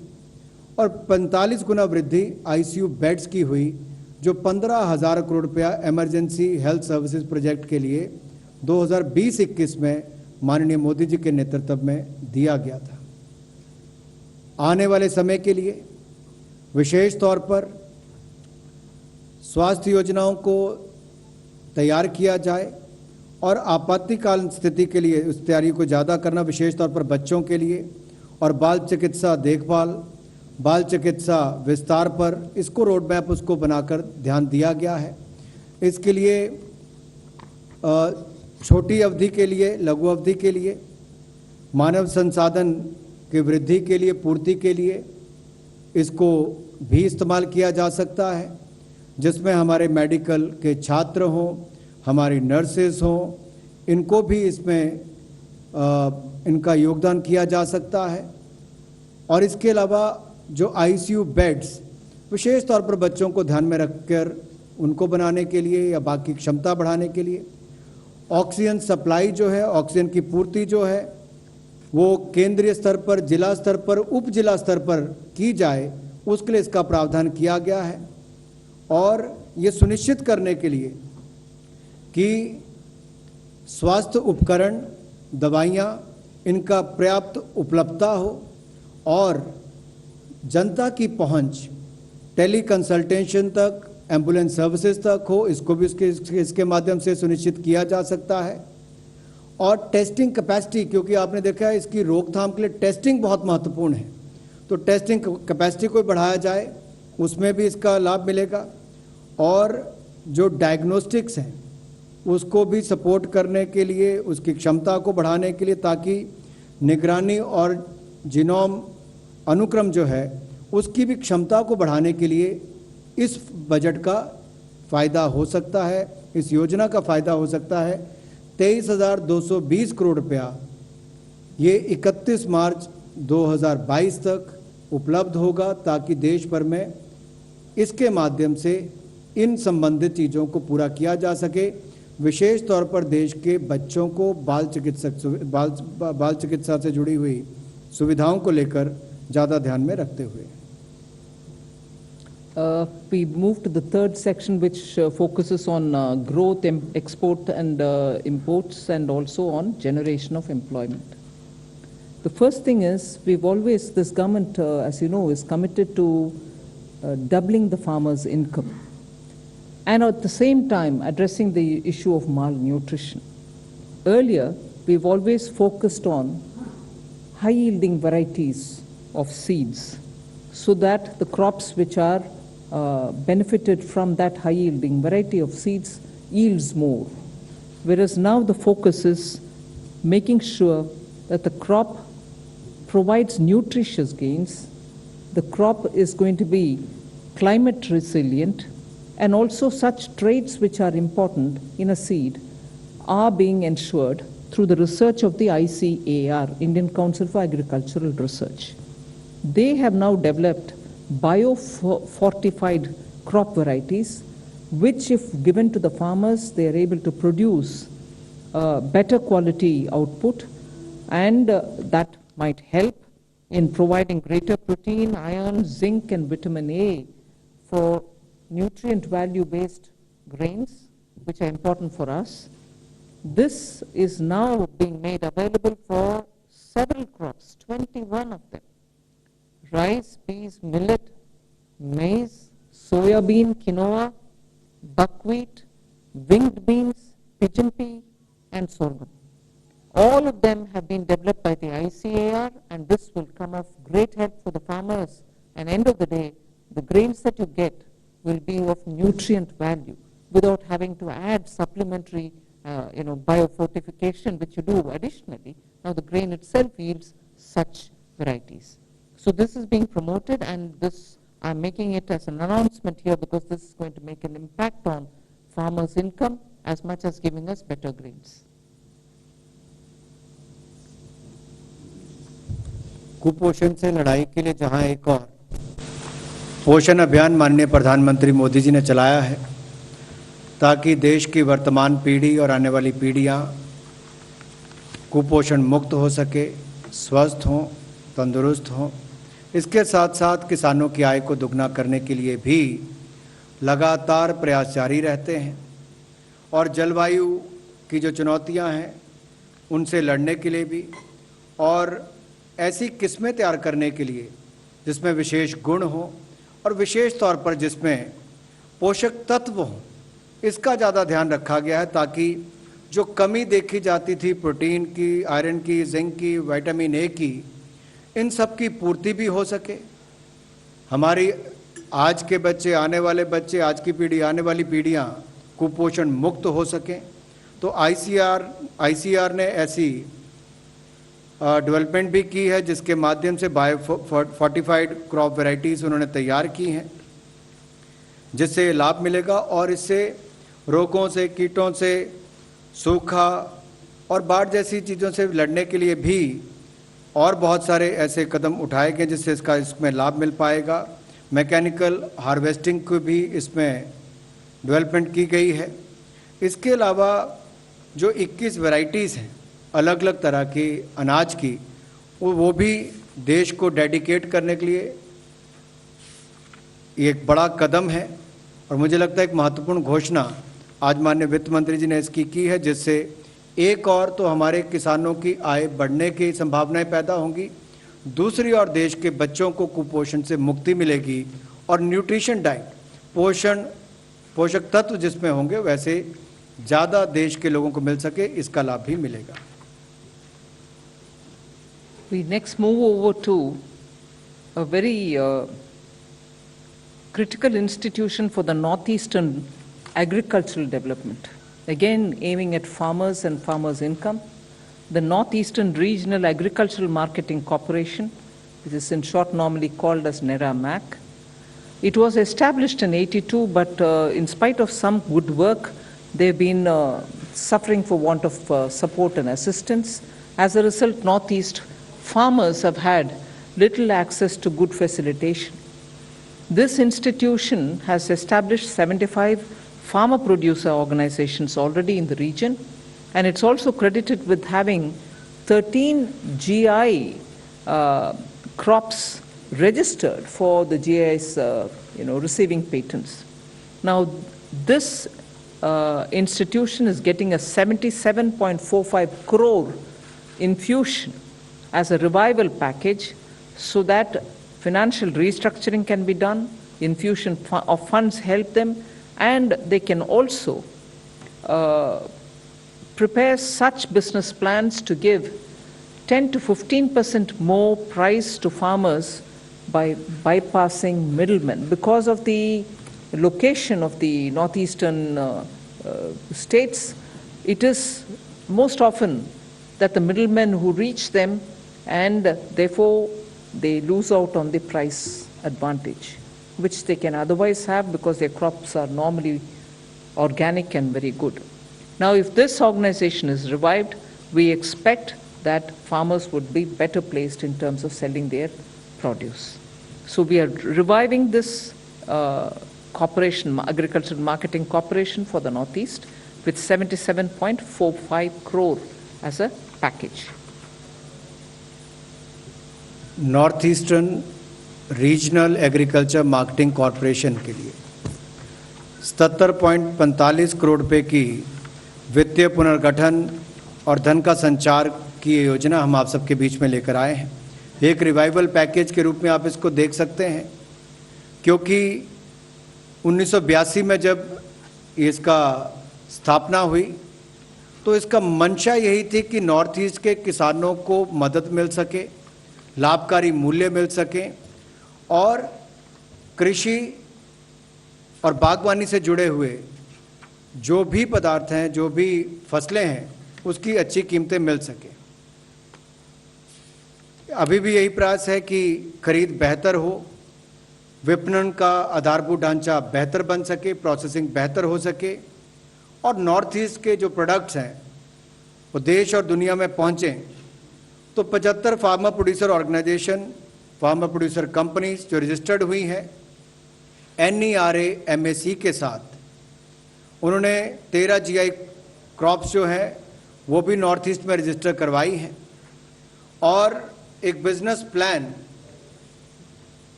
C: और 45 गुना वृद्धि आईसीयू बेड्स की हुई, जो 15,000 करोड़ रुपया इमरजेंसी हेल्थ सर्विसेज प्रोजेक्ट के लिए 2020-21 में माननीय मोदी जी के नेतृत्व में दिया गया था। आने वाले समय के लिए विशेष तौर पर स्वास्थ्य योजनाओं को तैयार किया जाए और आपातकालीन स्थिति के लिए उस तैयारी को ज़्यादा करना, विशेष तौर पर बच्चों के लिए, और बाल चिकित्सा देखभाल, बाल चिकित्सा विस्तार पर इसको रोड मैप उसको बनाकर ध्यान दिया गया है। इसके लिए छोटी अवधि के लिए, लघु अवधि के लिए मानव संसाधन की वृद्धि के लिए, पूर्ति के लिए इसको भी इस्तेमाल किया जा सकता है, जिसमें हमारे मेडिकल के छात्र हों, हमारी नर्सेज हों, इनको भी इसमें इनका योगदान किया जा सकता है। और इसके अलावा जो आईसीयू बेड्स विशेष तौर पर बच्चों को ध्यान में रखकर उनको बनाने के लिए या बाकी क्षमता बढ़ाने के लिए, ऑक्सीजन सप्लाई जो है, ऑक्सीजन की पूर्ति जो है वो केंद्रीय स्तर पर, जिला स्तर पर, उप जिला स्तर पर की जाए, उसके लिए इसका प्रावधान किया गया है। और ये सुनिश्चित करने के लिए कि स्वास्थ्य उपकरण, दवाइयाँ, इनका पर्याप्त उपलब्धता हो और जनता की पहुंच टेली कंसल्टेशन तक, एम्बुलेंस सर्विसेज तक हो, इसको भी इसके माध्यम से सुनिश्चित किया जा सकता है। और टेस्टिंग कैपेसिटी, क्योंकि आपने देखा है इसकी रोकथाम के लिए टेस्टिंग बहुत महत्वपूर्ण है, तो टेस्टिंग कैपेसिटी को बढ़ाया जाए, उसमें भी इसका लाभ मिलेगा। और जो डायग्नोस्टिक्स हैं उसको भी सपोर्ट करने के लिए, उसकी क्षमता को बढ़ाने के लिए, ताकि निगरानी और जीनोम अनुक्रम जो है उसकी भी क्षमता को बढ़ाने के लिए इस बजट का फ़ायदा हो सकता है, इस योजना का फ़ायदा हो सकता है। 23,220 करोड़ रुपया ये 31 मार्च 2022 तक उपलब्ध होगा, ताकि देश भर में इसके माध्यम से इन संबंधित चीज़ों को पूरा किया जा सके। विशेष तौर पर देश के बच्चों को बाल चिकित्सा से जुड़ी हुई सुविधाओं को लेकर ज़्यादा ध्यान में रखते हुए।
B: We move to the third section, which focuses on growth, export and imports, and also on generation of employment. The first thing is, this government, as you know, is committed to doubling the farmers' income, and at the same time addressing the issue of malnutrition. Earlier, we've always focused on high-yielding varieties of seeds, so that the crops which are benefited from that high-yielding variety of seeds yields more. Whereas now the focus is making sure that the crop provides nutritious gains, the crop is going to be climate resilient, and also such traits which are important in a seed are being ensured through the research of the ICAR, Indian Council for Agricultural Research. They have now developed bio-fortified crop varieties, which if given to the farmers, they are able to produce better quality output, and that might help in providing greater protein, iron, zinc and vitamin A for nutrient value-based grains, which are important for us. This is now being made available for several crops, 21 of them: rice, peas, millet, maize, soya bean, quinoa, buckwheat, winged beans, pigeon pea, and sorghum. All of them have been developed by the ICAR, and this will come of great help for the farmers. And end of the day, the grains that you get will be of nutrient value without having to add supplementary biofortification, which you do additionally. Now the grain itself yields such varieties. So this is being promoted, and this I'm making it as an announcement here because this is going to make an impact on farmers' income as much as giving us better grains.
C: कुपोषण से लड़ाई के लिए जहां एक और पोषण अभियान माननीय प्रधानमंत्री मोदी जी ने चलाया है, ताकि देश की वर्तमान पीढ़ी और आने वाली पीढ़ियां कुपोषण मुक्त हो सके, स्वस्थ हों, तंदुरुस्त हों। इसके साथ साथ किसानों की आय को दुगना करने के लिए भी लगातार प्रयास जारी रहते हैं, और जलवायु की जो चुनौतियां हैं उनसे लड़ने के लिए भी, और ऐसी किस्में तैयार करने के लिए जिसमें विशेष गुण हो और विशेष तौर पर जिसमें पोषक तत्व हों, इसका ज़्यादा ध्यान रखा गया है, ताकि जो कमी देखी जाती थी प्रोटीन की, आयरन की, जिंक की, विटामिन ए की, इन सब की पूर्ति भी हो सके। हमारी आज के बच्चे, आने वाले बच्चे, आज की पीढ़ी, आने वाली पीढ़ियां कुपोषण मुक्त हो सकें। तो आईसीआर ने ऐसी डेवलपमेंट भी की है, जिसके माध्यम से बायो फोर्टिफाइड क्रॉप वैरायटीज़ उन्होंने तैयार की हैं, जिससे लाभ मिलेगा और इससे रोगों से, कीटों से, सूखा और बाढ़ जैसी चीज़ों से लड़ने के लिए भी और बहुत सारे ऐसे कदम उठाए गए जिससे इसमें लाभ मिल पाएगा। मैकेनिकल हार्वेस्टिंग को भी इसमें डेवलपमेंट की गई है। इसके अलावा जो 21 वैरायटीज़ हैं अलग अलग तरह की अनाज की, वो भी देश को डेडिकेट करने के लिए एक बड़ा कदम है और मुझे लगता है एक महत्वपूर्ण घोषणा आज माननीय वित्त मंत्री जी ने इसकी की है, जिससे एक और तो हमारे किसानों की आय बढ़ने की संभावनाएं पैदा होंगी, दूसरी ओर देश के बच्चों को कुपोषण से मुक्ति मिलेगी और न्यूट्रिशन डाइट पोषक तत्व जिसमें होंगे वैसे ज़्यादा देश के लोगों को मिल सके, इसका लाभ भी मिलेगा।
B: We next move over to a very critical institution for the northeastern agricultural development. Again, aiming at farmers and farmers' income, the Northeastern Regional Agricultural Marketing Corporation, which is in short normally called as NERA-MAC. It was established in '82, but in spite of some good work, they've been suffering for want of support and assistance. As a result, Northeast farmers have had little access to good facilitation. This institution has established 75 farmer producer organizations already in the region, and it's also credited with having 13 GI crops registered for the GIs, receiving patents. Now, this institution is getting a 77.45 crore infusion as a revival package so that financial restructuring can be done, infusion of funds help them, and they can also prepare such business plans to give 10 to 15% more price to farmers by bypassing middlemen. Because of the location of the northeastern states, it is most often that the middlemen who reach them, and therefore they lose out on the price advantage, which they can otherwise have because their crops are normally organic and very good. Now, if this organization is revived, we expect that farmers would be better placed in terms of selling their produce. So we are reviving this corporation, Agricultural Marketing Corporation for the Northeast, with 77.45 crore as a package.
C: Northeastern regional agriculture marketing corporation के लिए 77.45 करोड़ रुपए की वित्तीय पुनर्गठन और धन का संचार की योजना हम आप सबके बीच में लेकर आए हैं। एक रिवाइवल पैकेज के रूप में आप इसको देख सकते हैं, क्योंकि 1982 में जब इसका स्थापना हुई तो इसका मंशा यही थी कि नॉर्थ ईस्ट के किसानों को मदद मिल सके, लाभकारी मूल्य मिल सके और कृषि और बागवानी से जुड़े हुए जो भी पदार्थ हैं, जो भी फसलें हैं, उसकी अच्छी कीमतें मिल सके। अभी भी यही प्रयास है कि खरीद बेहतर हो, विपणन का आधारभूत ढांचा बेहतर बन सके, प्रोसेसिंग बेहतर हो सके और नॉर्थ ईस्ट के जो प्रोडक्ट्स हैं वो देश और दुनिया में पहुँचें। तो 75 farmer producer organisation, farmer producer companies जो रजिस्टर्ड हुई हैं NERA MAC के साथ, उन्होंने 13 GI क्रॉप्स जो हैं वो भी नॉर्थ ईस्ट में रजिस्टर करवाई हैं और एक बिजनेस प्लान,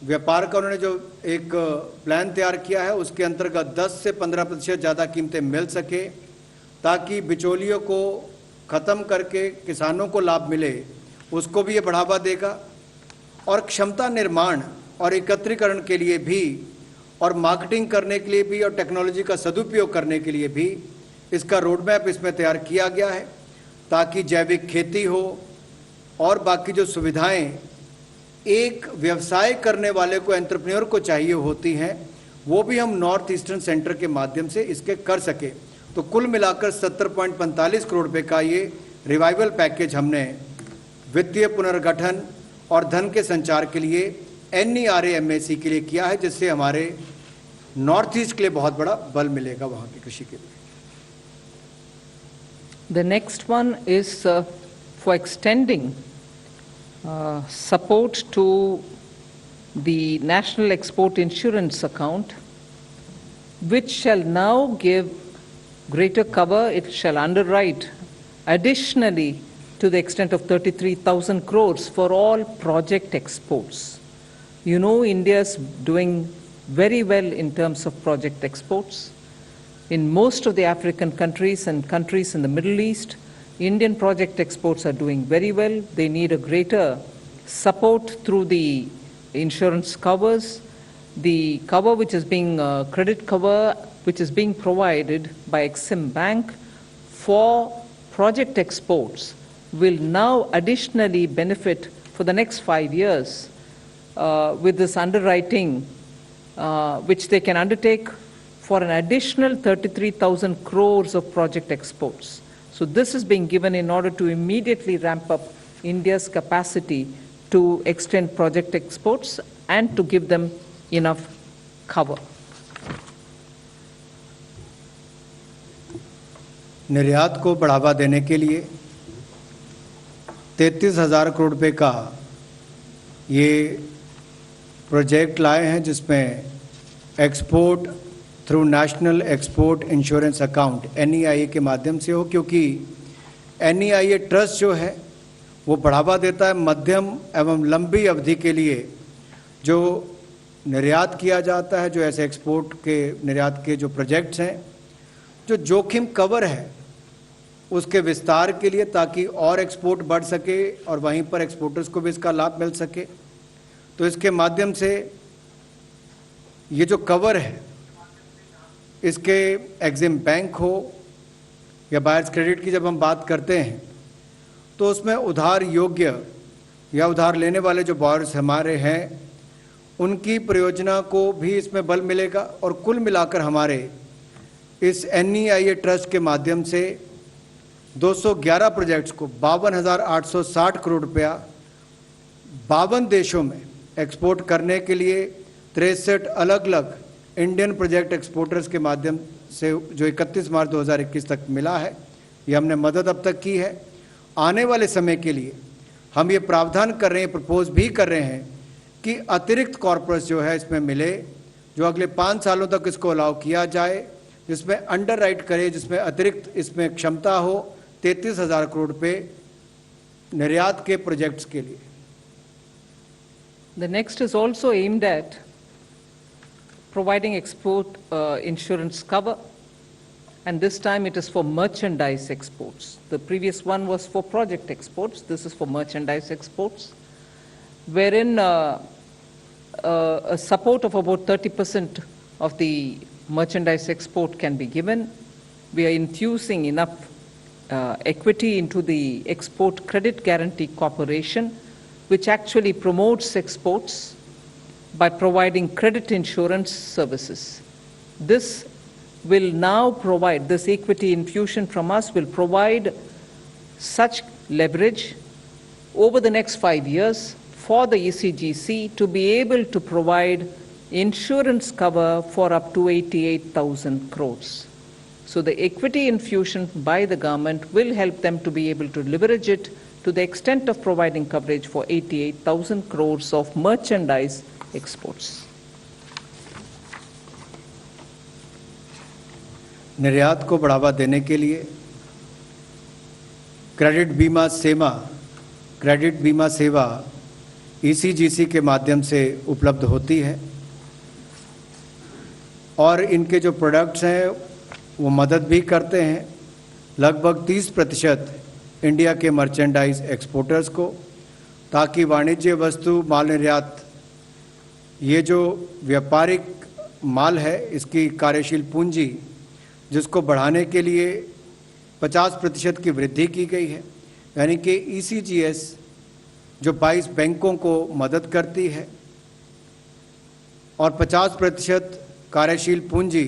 C: व्यापार का उन्होंने जो एक प्लान तैयार किया है उसके अंतर्गत 10 से 15% ज़्यादा कीमतें मिल सके, ताकि बिचौलियों को ख़त्म करके किसानों को लाभ मिले, उसको भी ये बढ़ावा देगा और क्षमता निर्माण और एकत्रीकरण के लिए भी और मार्केटिंग करने के लिए भी और टेक्नोलॉजी का सदुपयोग करने के लिए भी इसका रोड मैप इसमें तैयार किया गया है, ताकि जैविक खेती हो और बाकी जो सुविधाएं एक व्यवसाय करने वाले को, एंटरप्रेन्योर को चाहिए होती हैं, वो भी हम नॉर्थ ईस्टर्न सेंटर के माध्यम से इसके कर सके। तो कुल मिलाकर 70.45 करोड़ रुपए का ये रिवाइवल पैकेज हमने वित्तीय पुनर्गठन और धन के संचार के लिए NERA-MAC के लिए किया है, जिससे हमारे नॉर्थ ईस्ट के लिए बहुत बड़ा बल मिलेगा वहाँ की कृषि के लिए।
B: The next one is for extending support to the National Export Insurance Account, which shall now give greater cover. It shall underwrite additionally to the extent of 33,000 crores for all project exports. You know, India is doing very well in terms of project exports. In most of the African countries and countries in the Middle East, Indian project exports are doing very well. They need a greater support through the insurance covers. The cover which is being, credit cover, which is being provided by Exim Bank for project exports will now additionally benefit for the next 5 years with this underwriting, which they can undertake for an additional 33,000 crores of project exports. So this is being given in order to immediately ramp up India's capacity to extend project exports and to give them enough cover.
C: निर्यात को बढ़ावा देने के लिए 33,000 करोड़ रुपए का ये project लाए हैं, जिसमें export through national export insurance account NEIA के माध्यम से हो, क्योंकि NEIA ट्रस्ट जो है वो बढ़ावा देता है मध्यम एवं लंबी अवधि के लिए जो निर्यात किया जाता है, जो ऐसे एक्सपोर्ट के निर्यात के जो प्रोजेक्ट्स हैं, जो जोखिम कवर है उसके विस्तार के लिए, ताकि और एक्सपोर्ट बढ़ सके और वहीं पर एक्सपोर्टर्स को भी इसका लाभ मिल सके। तो इसके माध्यम से ये जो कवर है, इसके एक्जिम बैंक हो या बायर्स क्रेडिट की जब हम बात करते हैं तो उसमें उधार योग्य या उधार लेने वाले जो बॉयर्स हमारे हैं उनकी परियोजना को भी इसमें बल मिलेगा। और कुल मिलाकर हमारे इस NEIA ट्रस्ट के माध्यम से 211 प्रोजेक्ट्स को 52,860 करोड़ रुपया 52 देशों में एक्सपोर्ट करने के लिए 63 अलग अलग इंडियन प्रोजेक्ट एक्सपोर्टर्स के माध्यम से जो 31 मार्च 2021 तक मिला है, ये हमने मदद अब तक की है। आने वाले समय के लिए हम ये प्रावधान कर रहे हैं, प्रपोज भी कर रहे हैं कि अतिरिक्त कॉर्पस जो है इसमें मिले, जो अगले 5 सालों तक इसको अलाउ किया जाए, जिसमें अंडर राइट करे, जिसमें अतिरिक्त इसमें क्षमता हो 33,000 करोड़ रुपए निर्यात के प्रोजेक्ट्स के लिए।
B: The next is also aimed at providing export insurance cover, and this time it is for merchandise exports. The previous one was for project exports. This is for merchandise exports, wherein a support of about 30% of the merchandise export can be given. We are infusing enough equity into the Export Credit Guarantee Corporation, which actually promotes exports by providing credit insurance services. This will now provide, this equity infusion from us will provide such leverage over the next 5 years for the ECGC to be able to provide insurance cover for up to 88,000 crores. So the equity infusion by the government will help them to be able to leverage it to the extent of providing coverage for 88,000 crores of merchandise exports.
C: निर्यात को बढ़ावा देने के लिए credit बीमा सेवा ECGC के माध्यम से उपलब्ध होती है और इनके जो प्रोडक्ट्स हैं वो मदद भी करते हैं लगभग 30% इंडिया के मर्चेंडाइज एक्सपोर्टर्स को, ताकि वाणिज्य वस्तु माल निर्यात ये जो व्यापारिक माल है इसकी कार्यशील पूंजी जिसको बढ़ाने के लिए 50% की वृद्धि की गई है, यानी कि ECGS जो 22 बैंकों को मदद करती है और 50% कार्यशील पूंजी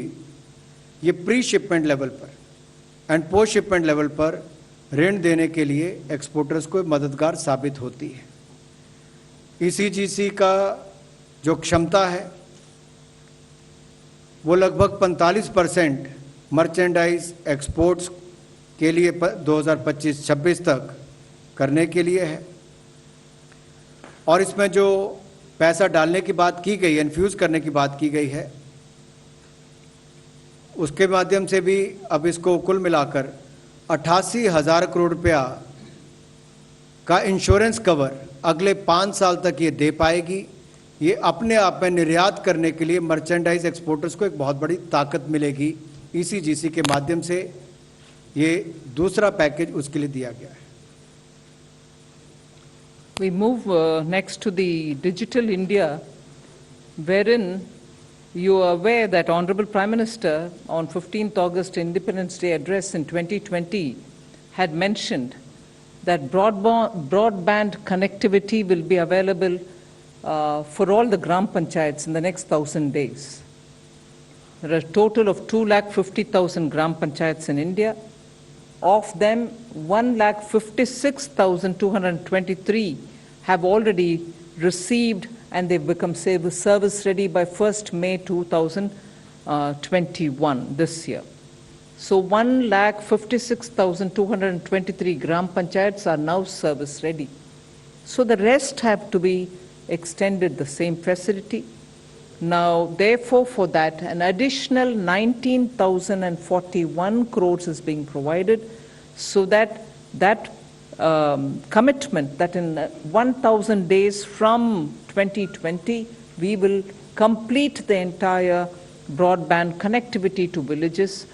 C: ये प्री शिपमेंट लेवल पर एंड पोस्ट शिपमेंट लेवल पर ऋण देने के लिए एक्सपोर्टर्स को मददगार साबित होती है। ईसीजीसी का जो क्षमता है वो लगभग 45% मर्चेंडाइज एक्सपोर्ट्स के लिए 2025-26 तक करने के लिए है। और इसमें जो पैसा डालने की बात की गई, इन्फ्यूज करने की बात की गई है, उसके माध्यम से भी अब इसको कुल मिलाकर 88,000 करोड़ रुपया का इंश्योरेंस कवर अगले 5 साल तक ये दे पाएगी। ये अपने आप में निर्यात करने के लिए मर्चेंडाइज एक्सपोर्टर्स को एक बहुत बड़ी ताकत मिलेगी। ईसीजीसी के माध्यम से ये दूसरा पैकेज उसके लिए दिया गया है।
B: We move next to the Digital India, wherein you are aware that Honorable Prime Minister on 15th August Independence Day address in 2020 had mentioned that broadband connectivity will be available for all the Gram Panchayats in the next 1,000 days. There are a total of 250,000 Gram Panchayats in India. Of them, 156,223 have already received and they've become service ready by 1st May 2021, this year. So 156,223 Gram Panchayats are now service ready. So the rest have to be extended the same facility. Now, therefore, for that, an additional 19,041 crores is being provided, so that commitment that in 1,000 days from 2020, we will complete the entire broadband connectivity to villages,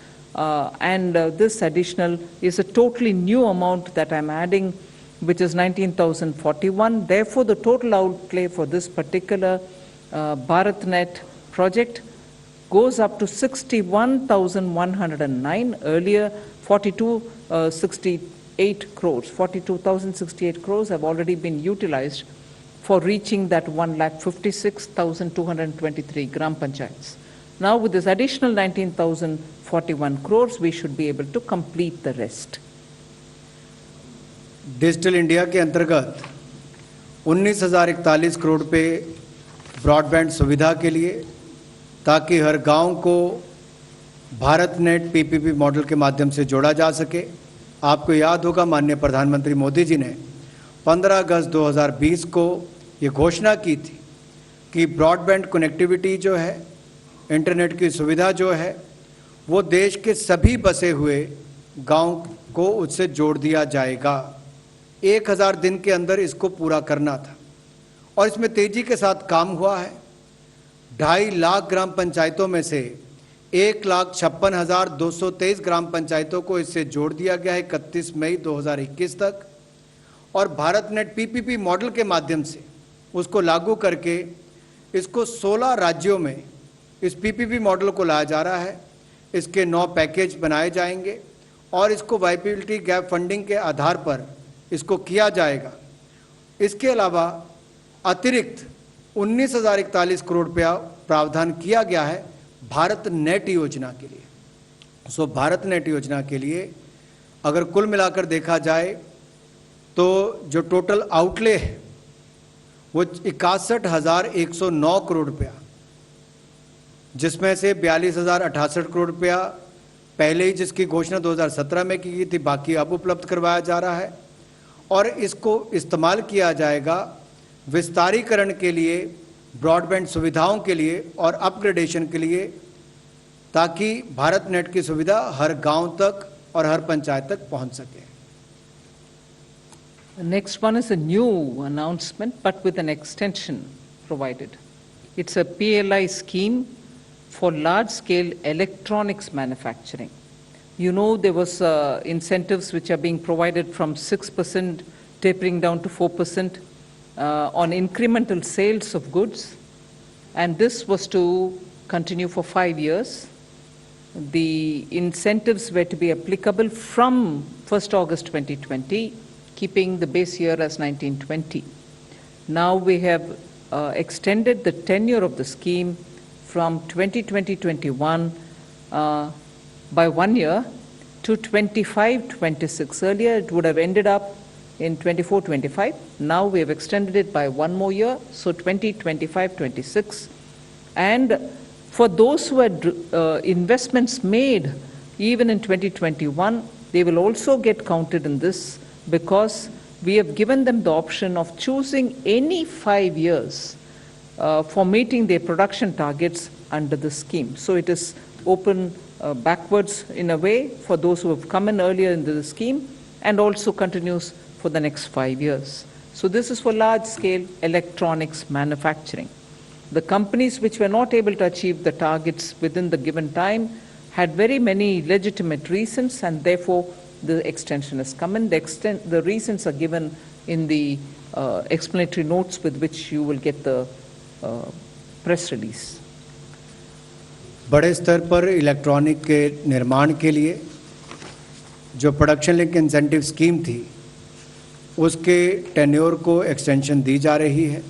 B: and this additional is a totally new amount that I'm adding, which is 19,041. Therefore, the total outlay for this particular BharatNet project goes up to 61,109. Earlier, 42,068 crores have already been utilized for reaching that 156,223 Gram Panchayats. Now, with this additional 19,041 crores, we should be able to complete the rest.
C: Digital India के अंतर्गत 19,041 करोड़ रुपए broadband सुविधा के लिए, ताकि हर गांव को Bharat net PPP model के माध्यम से जोड़ा जा सके। आपको याद होगा माननीय प्रधानमंत्री मोदी जी ने 15 अगस्त 2020 को ये घोषणा की थी कि ब्रॉडबैंड कनेक्टिविटी जो है, इंटरनेट की सुविधा जो है, वो देश के सभी बसे हुए गांव को उससे जोड़ दिया जाएगा। 1000 दिन के अंदर इसको पूरा करना था और इसमें तेजी के साथ काम हुआ है। 2.5 लाख ग्राम पंचायतों में से 1,56,223 ग्राम पंचायतों को इससे जोड़ दिया गया है 31 मई 2021 तक, और भारत नेट पीपीपी मॉडल के माध्यम से उसको लागू करके इसको 16 राज्यों में इस पीपीपी मॉडल को लाया जा रहा है। इसके 9 पैकेज बनाए जाएंगे और इसको वाइबिलिटी गैप फंडिंग के आधार पर इसको किया जाएगा। इसके अलावा अतिरिक्त 19,041 करोड़ रुपया प्रावधान किया गया है भारत नेट योजना के लिए। सो भारत नेट योजना के लिए अगर कुल मिलाकर देखा जाए तो जो टोटल आउटले है वो 61,109 करोड़ रुपया, जिसमें से 42,068 करोड़ रुपया पहले ही जिसकी घोषणा 2017 में की गई थी, बाकी अब उपलब्ध करवाया जा रहा है। और इसको इस्तेमाल किया जाएगा विस्तारीकरण के लिए, ब्रॉडबैंड सुविधाओं के लिए और अपग्रेडेशन के लिए, ताकि भारत नेट की सुविधा हर गांव तक और हर पंचायत तक पहुंच सके।
B: Next one is a new announcement, but with an extension provided. It's a PLI scheme for large-scale electronics manufacturing. You know, there was incentives which are being provided from 6% tapering down to 4% on incremental sales of goods, and this was to continue for 5 years. The incentives were to be applicable from 1st August 2020, keeping the base year as 1920. Now we have extended the tenure of the scheme from 2020-21 by 1 year, to 25-26. Earlier, it would have ended up in 24-25. Now we have extended it by one more year, so 2025-26. And for those who had investments made even in 2021, they will also get counted in this, because we have given them the option of choosing any 5 years for meeting their production targets under the scheme. So it is open backwards in a way for those who have come in earlier into the scheme, and also continues for the next 5 years. So this is for large-scale electronics manufacturing. The companies which were not able to achieve the targets within the given time had very many legitimate reasons, and therefore the extension has come in. The reasons are given in the explanatory notes with which you will get the press release.
C: बड़े स्तर पर electronic के निर्माण के लिए जो production link incentive scheme थी, उसके टेन्योर को एक्सटेंशन दी जा रही है।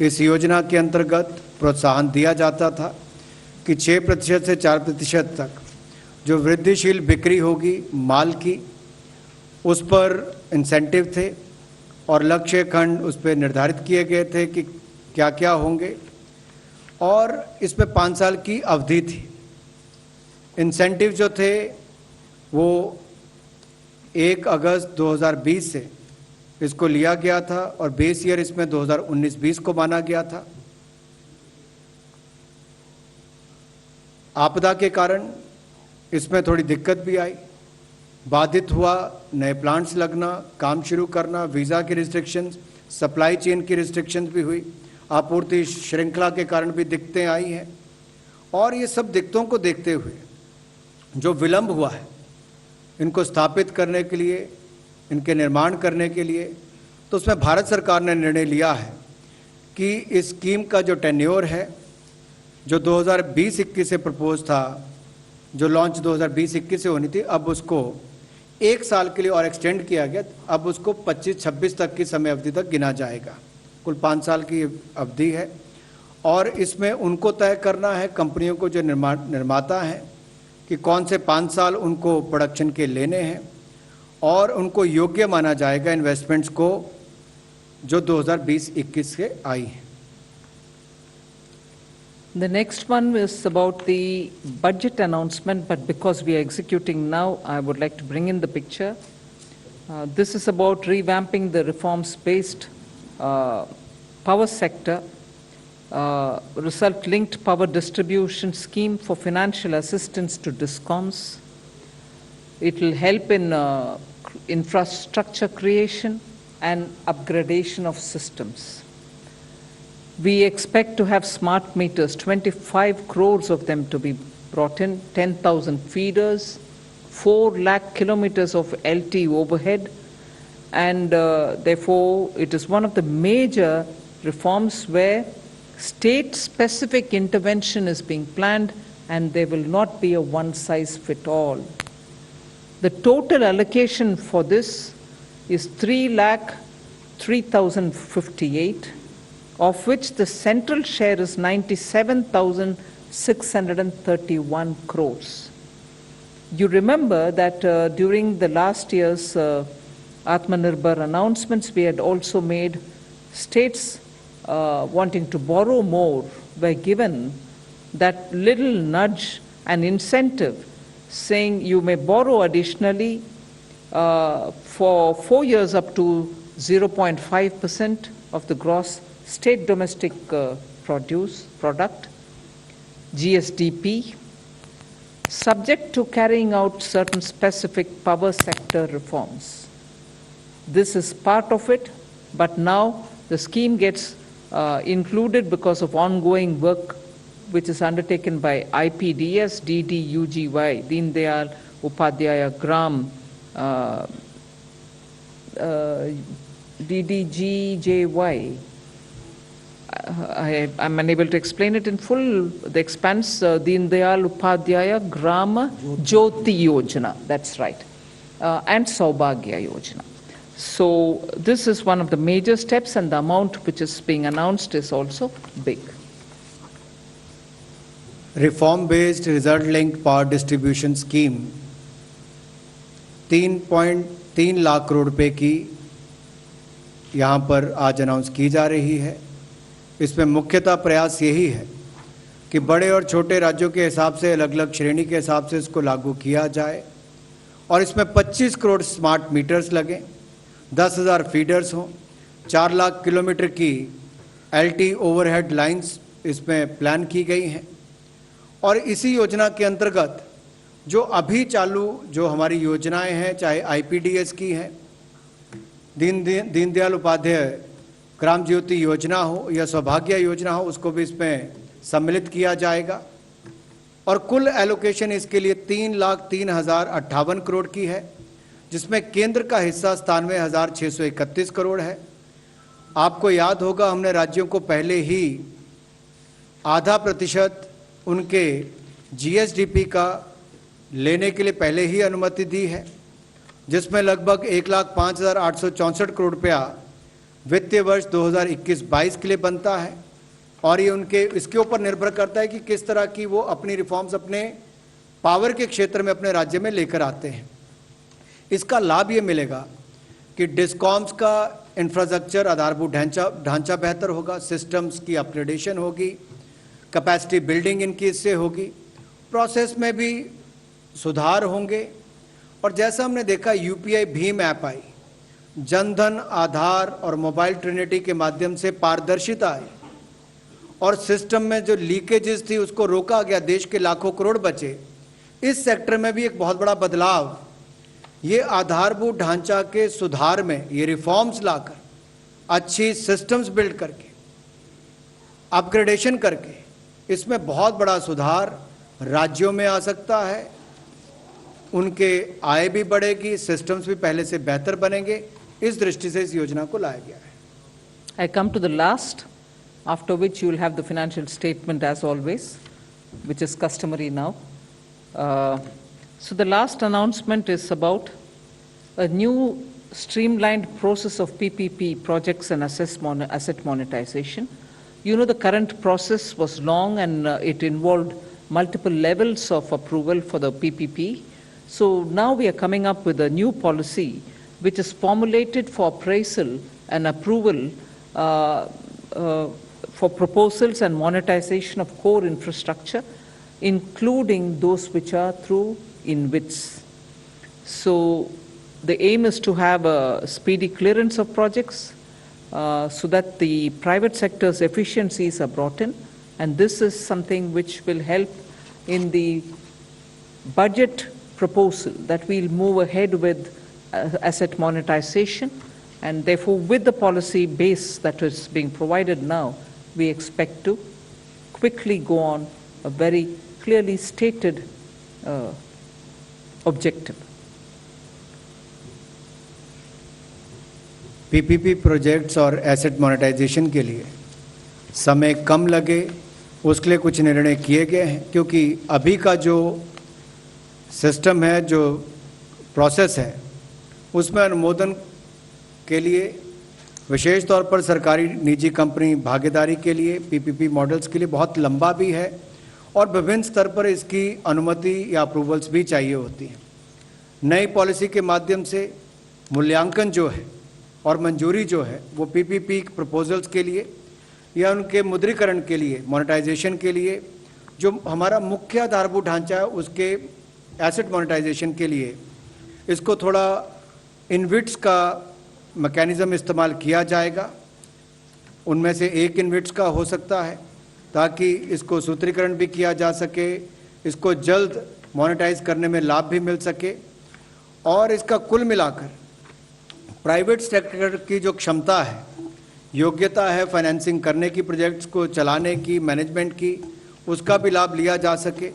C: इस योजना के अंतर्गत प्रोत्साहन दिया जाता था कि 6% से 4% तक जो वृद्धिशील बिक्री होगी माल की, उस पर इंसेंटिव थे, और लक्ष्य खंड उस पर निर्धारित किए गए थे कि क्या क्या होंगे, और इसमें 5 साल की अवधि थी। इंसेंटिव जो थे वो 1 अगस्त 2020 से इसको लिया गया था, और बेस ईयर इसमें 2019-20 को माना गया था। आपदा के कारण इसमें थोड़ी दिक्कत भी आई, बाधित हुआ, नए प्लांट्स लगना, काम शुरू करना, वीज़ा की रिस्ट्रिक्शंस, सप्लाई चेन की रिस्ट्रिक्शंस भी हुई, आपूर्ति श्रृंखला के कारण भी दिक्कतें आई हैं। और ये सब दिक्कतों को देखते हुए जो विलंब हुआ है इनको स्थापित करने के लिए, इनके निर्माण करने के लिए, तो उसमें भारत सरकार ने निर्णय लिया है कि इस स्कीम का जो टेन्योर है, जो 2020-21 से प्रपोज था, जो लॉन्च 2020-21 से होनी थी, अब उसको 1 साल के लिए और एक्सटेंड किया गया। अब उसको 25-26 तक की समय अवधि तक गिना जाएगा। कुल 5 साल की अवधि है, और इसमें उनको तय करना है, कंपनियों को जो निर्माता हैं, कि कौन से 5 साल उनको प्रोडक्शन के लेने हैं, और उनको योग्य माना जाएगा इन्वेस्टमेंट्स को जो 2020-21 से आई हैं।
B: The next one is about the budget announcement, but because we are executing now, I would like to bring in the picture. This is about revamping the reforms-based power sector, result-linked power distribution scheme for financial assistance to DISCOMs. It will help in infrastructure creation and upgradation of systems. We expect to have smart meters, 25 crores of them to be brought in, 10,000 feeders, 4 lakh kilometers of LT overhead, and therefore it is one of the major reforms where state-specific intervention is being planned, and there will not be a one-size-fits-all. The total allocation for this is 3,03,058, of which the central share is 97,631 crores. You remember that during the last year's Atmanirbhar announcements, we had also made states wanting to borrow more were given that little nudge and incentive, saying you may borrow additionally for 4 years up to 0.5% of the gross state domestic product, GSDP, subject to carrying out certain specific power sector reforms. This is part of it, but now the scheme gets included because of ongoing work which is undertaken by IPDS, DDUGY, Deen Dayal Upadhyaya Gram, DDGJY. I'm unable to explain it in full. The expanse, Deen Dayal Upadhyaya Grama Jyoti Yojana, that's right, and Saubhagya Yojana. So this is one of the major steps, and the amount which is being announced is also big.
C: Reform based result linked power distribution scheme 3.3 lakh crore रुपए की यहाँ पर आज announce की जा रही है। इसमें मुख्यतः प्रयास यही है कि बड़े और छोटे राज्यों के हिसाब से अलग अलग श्रेणी के हिसाब से इसको लागू किया जाए और इसमें 25 करोड़ स्मार्ट मीटर्स लगें, 10,000 फीडर्स हों, 4 लाख किलोमीटर की एलटी ओवरहेड लाइंस इसमें प्लान की गई हैं। और इसी योजना के अंतर्गत जो अभी चालू जो हमारी योजनाएं हैं, चाहे आईपीडीएस की हैं, दीनदयाल उपाध्याय ग्राम ज्योति योजना हो या सौभाग्य योजना हो, उसको भी इसमें सम्मिलित किया जाएगा। और कुल एलोकेशन इसके लिए 3,03,058 करोड़ की है, जिसमें केंद्र का हिस्सा 97,631 करोड़ है। आपको याद होगा हमने राज्यों को पहले ही आधा प्रतिशत उनके जीएसडीपी का लेने के लिए पहले ही अनुमति दी है, जिसमें लगभग 1,05,864 करोड़ रुपया वित्तीय वर्ष 2021-22 के लिए बनता है। और ये उनके इसके ऊपर निर्भर करता है कि किस तरह की वो अपनी रिफॉर्म्स अपने पावर के क्षेत्र में अपने राज्य में लेकर आते हैं। इसका लाभ ये मिलेगा कि डिस्कॉम्स का इंफ्रास्ट्रक्चर आधारभूत ढांचा बेहतर होगा, सिस्टम्स की अपग्रेडेशन होगी, कैपेसिटी बिल्डिंग इनकी इससे होगी, प्रोसेस में भी सुधार होंगे। और जैसा हमने देखा यूपीआई भीम ऐप आई, जनधन, आधार और मोबाइल ट्रिनिटी के माध्यम से पारदर्शिता आई और सिस्टम में जो लीकेजेस थी उसको रोका गया, देश के लाखों करोड़ बचे। इस सेक्टर में भी एक बहुत बड़ा बदलाव, ये आधारभूत ढांचा के सुधार में ये रिफॉर्म्स लाकर, अच्छी सिस्टम्स बिल्ड करके, अपग्रेडेशन करके, इसमें बहुत बड़ा सुधार राज्यों में आ सकता है। उनके आय भी बढ़ेगी, सिस्टम्स भी पहले से बेहतर बनेंगे। इस दृष्टि से इस योजना को लाया गया है।
B: I come to the last, after which you will have the financial statement as always, which is customary now. So the last announcement is about a new streamlined process of PPP projects and asset monetization. You know, the current process was long and it involved multiple levels of approval for the PPP. So now we are coming up with a new policy which is formulated for appraisal and approval for proposals and monetization of core infrastructure, including those which are through InvITs. So the aim is to have a speedy clearance of projects so that the private sector's efficiencies are brought in, and this is something which will help in the budget proposal that we'll move ahead with asset monetization, and therefore with the policy base that is being provided now, we expect to quickly go on a very clearly stated objective.
C: PPP projects और asset monetization के लिए समय कम लगे उसके लिए कुछ निर्णय किए गए हैं, क्योंकि अभी का जो सिस्टम है, जो प्रोसेस है, उसमें अनुमोदन के लिए विशेष तौर पर सरकारी निजी कंपनी भागीदारी के लिए पीपीपी मॉडल्स के लिए बहुत लंबा भी है और विभिन्न स्तर पर इसकी अनुमति या अप्रूवल्स भी चाहिए होती हैं। नई पॉलिसी के माध्यम से मूल्यांकन जो है और मंजूरी जो है वो पीपीपी प्रपोजल्स के लिए या उनके मुद्रीकरण के लिए, मोनेटाइजेशन के लिए, जो हमारा मुख्य आधारभूत ढांचा है उसके एसेट मोनेटाइजेशन के लिए इसको थोड़ा इनविट्स का मैकेनिज्म इस्तेमाल किया जाएगा। उनमें से एक इनविट्स का हो सकता है ताकि इसको सूत्रीकरण भी किया जा सके, इसको जल्द मोनेटाइज करने में लाभ भी मिल सके और इसका कुल मिलाकर प्राइवेट सेक्टर की जो क्षमता है, योग्यता है फाइनेंसिंग करने की, प्रोजेक्ट्स को चलाने की, मैनेजमेंट की, उसका भी लाभ लिया जा सके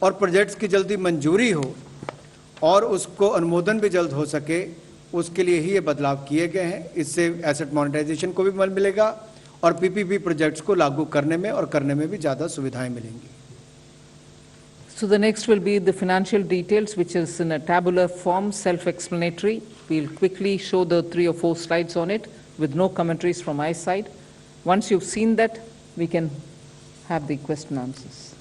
C: और प्रोजेक्ट्स की जल्दी मंजूरी हो और उसको अनुमोदन भी जल्द हो सके, उसके लिए ही ये बदलाव किए गए हैं। इससे एसेट मोनेटाइजेशन को भी बल मिलेगा और पीपीपी प्रोजेक्ट्स को लागू करने में और करने में भी ज़्यादा सुविधाएं मिलेंगी।
B: So the next will be the financial details, which is in a tabular form, self-explanatory. We'll quickly show the 3 or 4 slides on it with no commentaries from my side. Once you've seen that, we can have the question answers.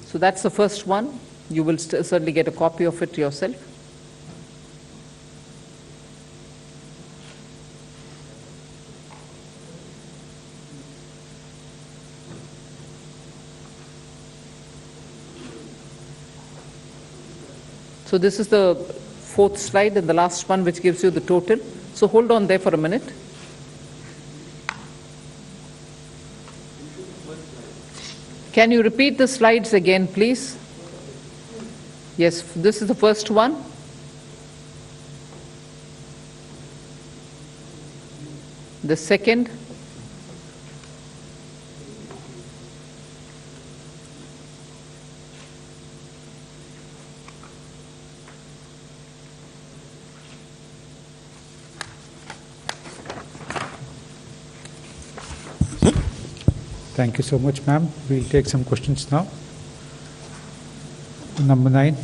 B: So that's the first one. You will certainly get a copy of it yourself. So this is the fourth slide and the last one, which gives you the total. So hold on there for a minute. Can you repeat the slides again, please? Yes, this is the first one. The second.
A: Thank you so much, ma'am. We'll take some questions now. Number 9.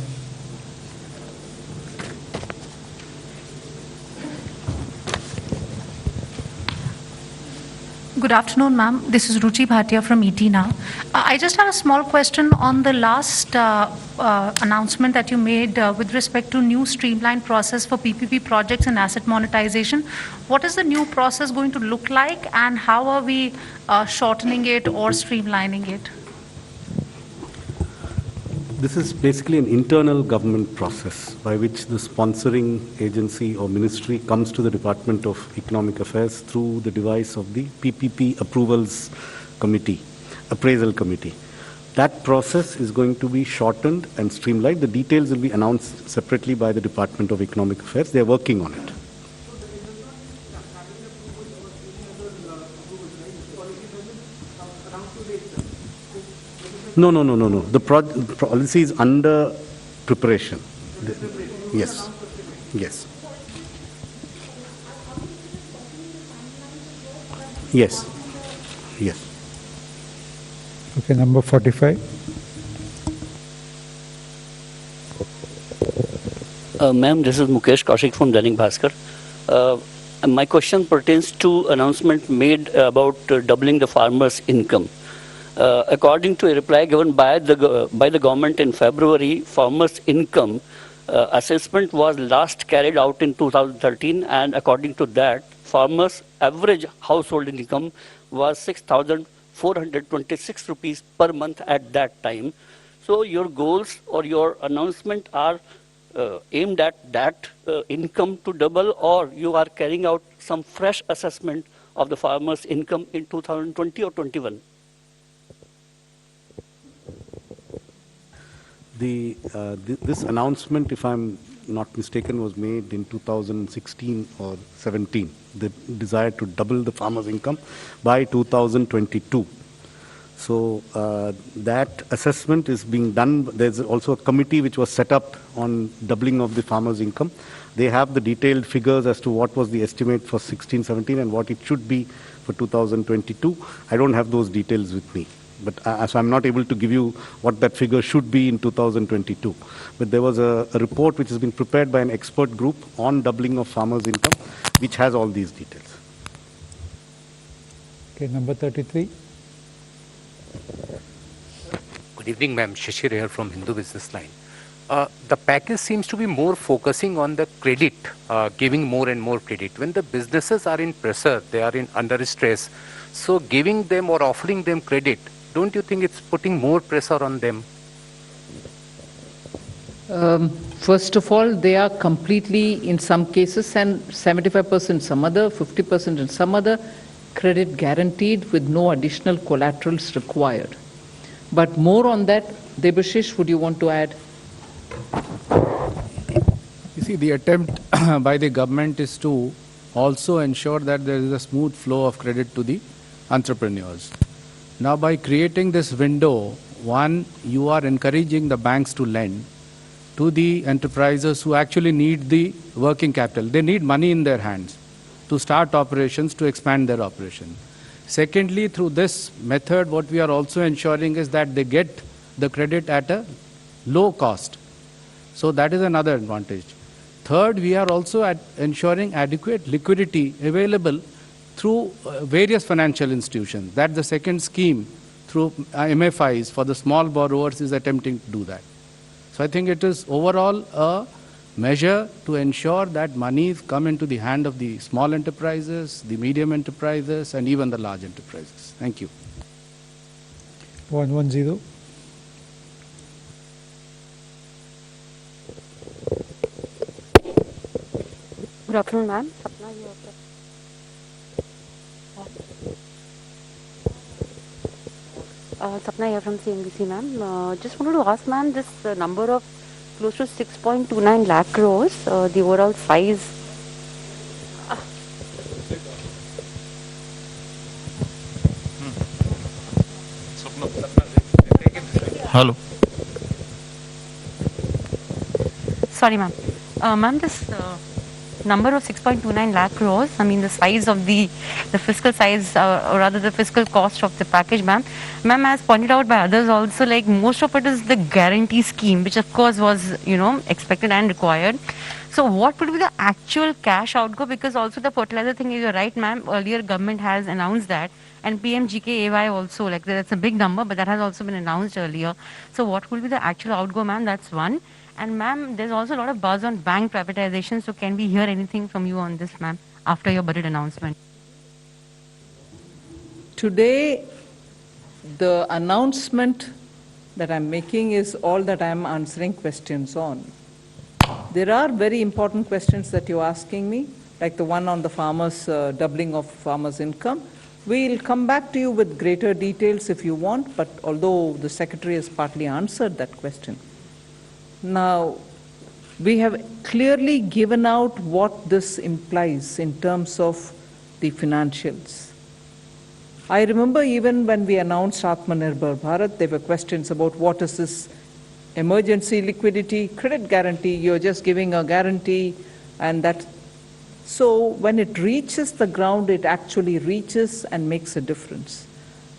D: Good afternoon, ma'am. This is Ruchi Bhatia from ET Now. I just have a small question on the last announcement that you made with respect to new streamlined process for PPP projects and asset monetization. What is the new process going to look like, and how are we shortening it or streamlining it?
E: This is basically an internal government process by which the sponsoring agency or ministry comes to the Department of Economic Affairs through the device of the PPP approvals committee, appraisal committee. That process is going to be shortened and streamlined. The details will be announced separately by the Department of Economic Affairs. They are working on it. No. The policy is under preparation. Yes. Yes. Yes. Yes.
A: Okay, number 45.
F: Ma'am, this is Mukesh Kaushik from Dainik Bhaskar. My question pertains to announcement made about doubling the farmers' income. According to a reply given by the government in February, farmers' income assessment was last carried out in 2013, and according to that, farmers' average household income was 6,426 rupees per month at that time. So your goals or your announcement are aimed at that income to double, or you are carrying out some fresh assessment of the farmers' income in 2020 or 21?
E: This announcement, if I'm not mistaken, was made in 2016 or 17. The desire to double the farmers' income by 2022. So that assessment is being done. There's also a committee which was set up on doubling of the farmers' income. They have the detailed figures as to what was the estimate for 16-17 and what it should be for 2022. I don't have those details with me. But so I'm not able to give you what that figure should be in 2022. But there was a report which has been prepared by an expert group on doubling of farmers' income, which has all these details.
A: Okay, number 33.
G: Good evening, ma'am. Shishir here from Hindu Business Line. The package seems to be more focusing on the credit, giving more and more credit. When the businesses are in pressure, they are under stress, so giving them or offering them credit, don't you think it's putting more pressure on them?
B: First of all, they are completely, in some cases, and 75% some other, 50% in some other, credit guaranteed with no additional collaterals required. But more on that, Debashish, would you want to add?
H: You see, the attempt by the government is to also ensure that there is a smooth flow of credit to the entrepreneurs. Now, by creating this window, one, you are encouraging the banks to lend to the enterprises who actually need the working capital. They need money in their hands to start operations, to expand their operation. Secondly, through this method, what we are also ensuring is that they get the credit at a low cost. So that is another advantage. Third, we are also ensuring adequate liquidity available through various financial institutions. That the second scheme through MFIs for the small borrowers is attempting to do that. So I think it is overall a measure to ensure that monies come into the hand of the small enterprises, the medium enterprises, and even the large enterprises. Thank you.
A: 110.
I: Good afternoon, ma'am. Sapna here from CNBC, ma'am. Just wanted to ask, ma'am, this number of close to 6.29 lakh crores, the overall size.
J: Hello.
I: Sorry, ma'am. Ma'am, this number of 6.29 lakh crores, I mean the size of the fiscal size, or rather the fiscal cost of the package, ma'am. Ma'am, as pointed out by others also, like most of it is the guarantee scheme, which of course was, expected and required. So what would be the actual cash outgo? Because also the fertilizer thing, you're right, ma'am, earlier government has announced that, and PMGKAY also, like that's a big number, but that has also been announced earlier. So what will be the actual outgo, ma'am? That's one. And ma'am, there's also a lot of buzz on bank privatization, so can we hear anything from you on this, ma'am, after your budget announcement?
B: Today, the announcement that I'm making is all that I'm answering questions on. There are very important questions that you're asking me, like the one on the farmers, doubling of farmers' income. We'll come back to you with greater details if you want, but although the Secretary has partly answered that question. Now, we have clearly given out what this implies in terms of the financials. I remember even when we announced Atmanirbhar Bharat, there were questions about what is this emergency liquidity credit guarantee. You're just giving a guarantee, and that. So when it reaches the ground, it actually reaches and makes a difference.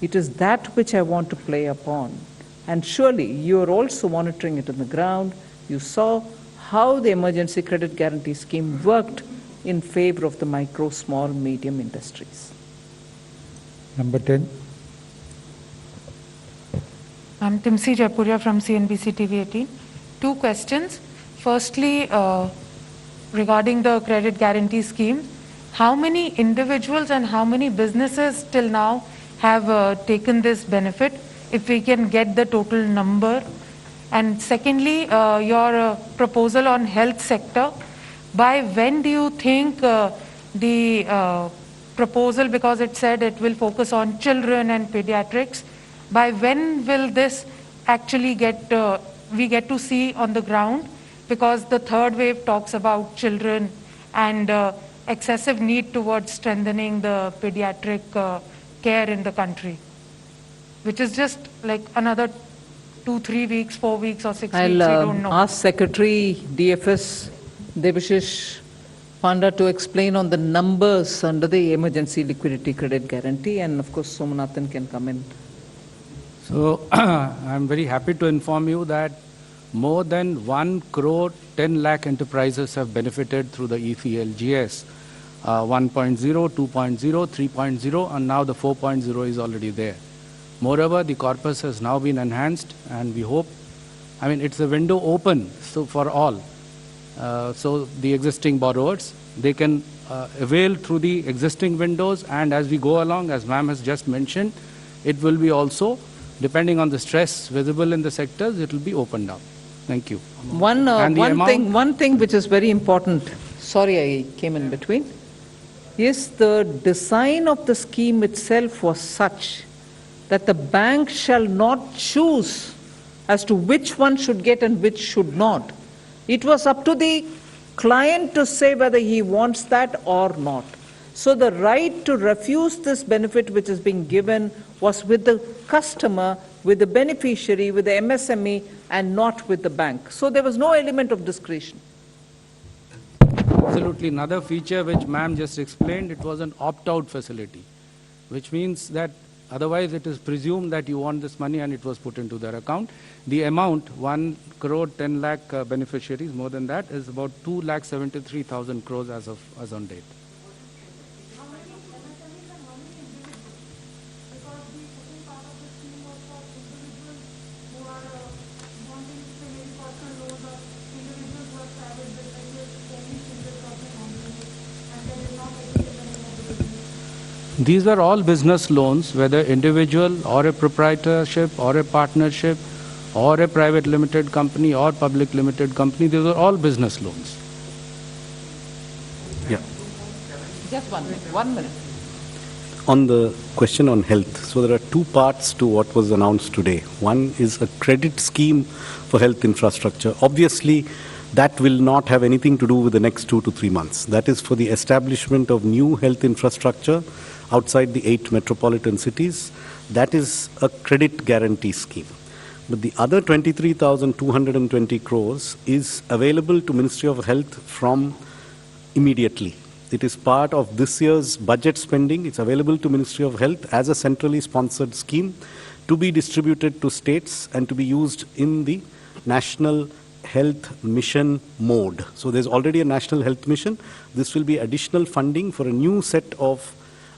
B: It is that which I want to play upon. And surely you are also monitoring it on the ground. You saw how the emergency credit guarantee scheme worked in favor of the micro, small, medium industries.
A: Number 10.
K: I'm Timsi Jaipuria from CNBC TV 18. Two questions. Firstly, regarding the credit guarantee scheme, how many individuals and how many businesses till now have taken this benefit, if we can get the total number? And secondly, your proposal on health sector, by when do you think the proposal, because it said it will focus on children and pediatrics, by when will this actually we get to see on the ground? Because the third wave talks about children and excessive need towards strengthening the pediatric care in the country, which is just like another 2-3 weeks, 4 weeks or 6 weeks, we don't know.
B: I'll ask Secretary DFS Debashish Panda to explain on the numbers under the emergency liquidity credit guarantee, and of course Somanathan can come in.
H: So I'm very happy to inform you that more than 1 crore 10 lakh enterprises have benefited through the ECLGS 1.0, 2.0, 3.0, and now the 4.0 is already there. Moreover, the corpus has now been enhanced, and we hope, it's a window open so for all. So the existing borrowers, they can avail through the existing windows, and as we go along, as ma'am has just mentioned, it will be also, depending on the stress visible in the sectors, it will be opened up. Thank you.
B: One thing which is very important, sorry I came in between, is the design of the scheme itself was such that the bank shall not choose as to which one should get and which should not. It was up to the client to say whether he wants that or not. So the right to refuse this benefit which is being given was with the customer, with the beneficiary, with the MSME, and not with the bank. So there was no element of discretion.
H: Absolutely. Another feature which ma'am just explained, it was an opt-out facility, which means that otherwise it is presumed that you want this money and it was put into their account. The amount, 1 crore 10 lakh beneficiaries, more than that, is about 2,73,000 crores as on date. These are all business loans, whether individual or a proprietorship or a partnership or a private limited company or public limited company. These are all business loans.
E: Yeah.
B: Just 1 minute, 1 minute.
E: On the question on health, so there are two parts to what was announced today. One is a credit scheme for health infrastructure. Obviously, that will not have anything to do with the next 2 to 3 months. That is for the establishment of new health infrastructure outside the 8 metropolitan cities. That is a credit guarantee scheme. But the other 23,220 crores is available to Ministry of Health from immediately. It is part of this year's budget spending. It's available to Ministry of Health as a centrally sponsored scheme to be distributed to states and to be used in the National Health Mission mode. So there's already a National Health Mission. This will be additional funding for a new set of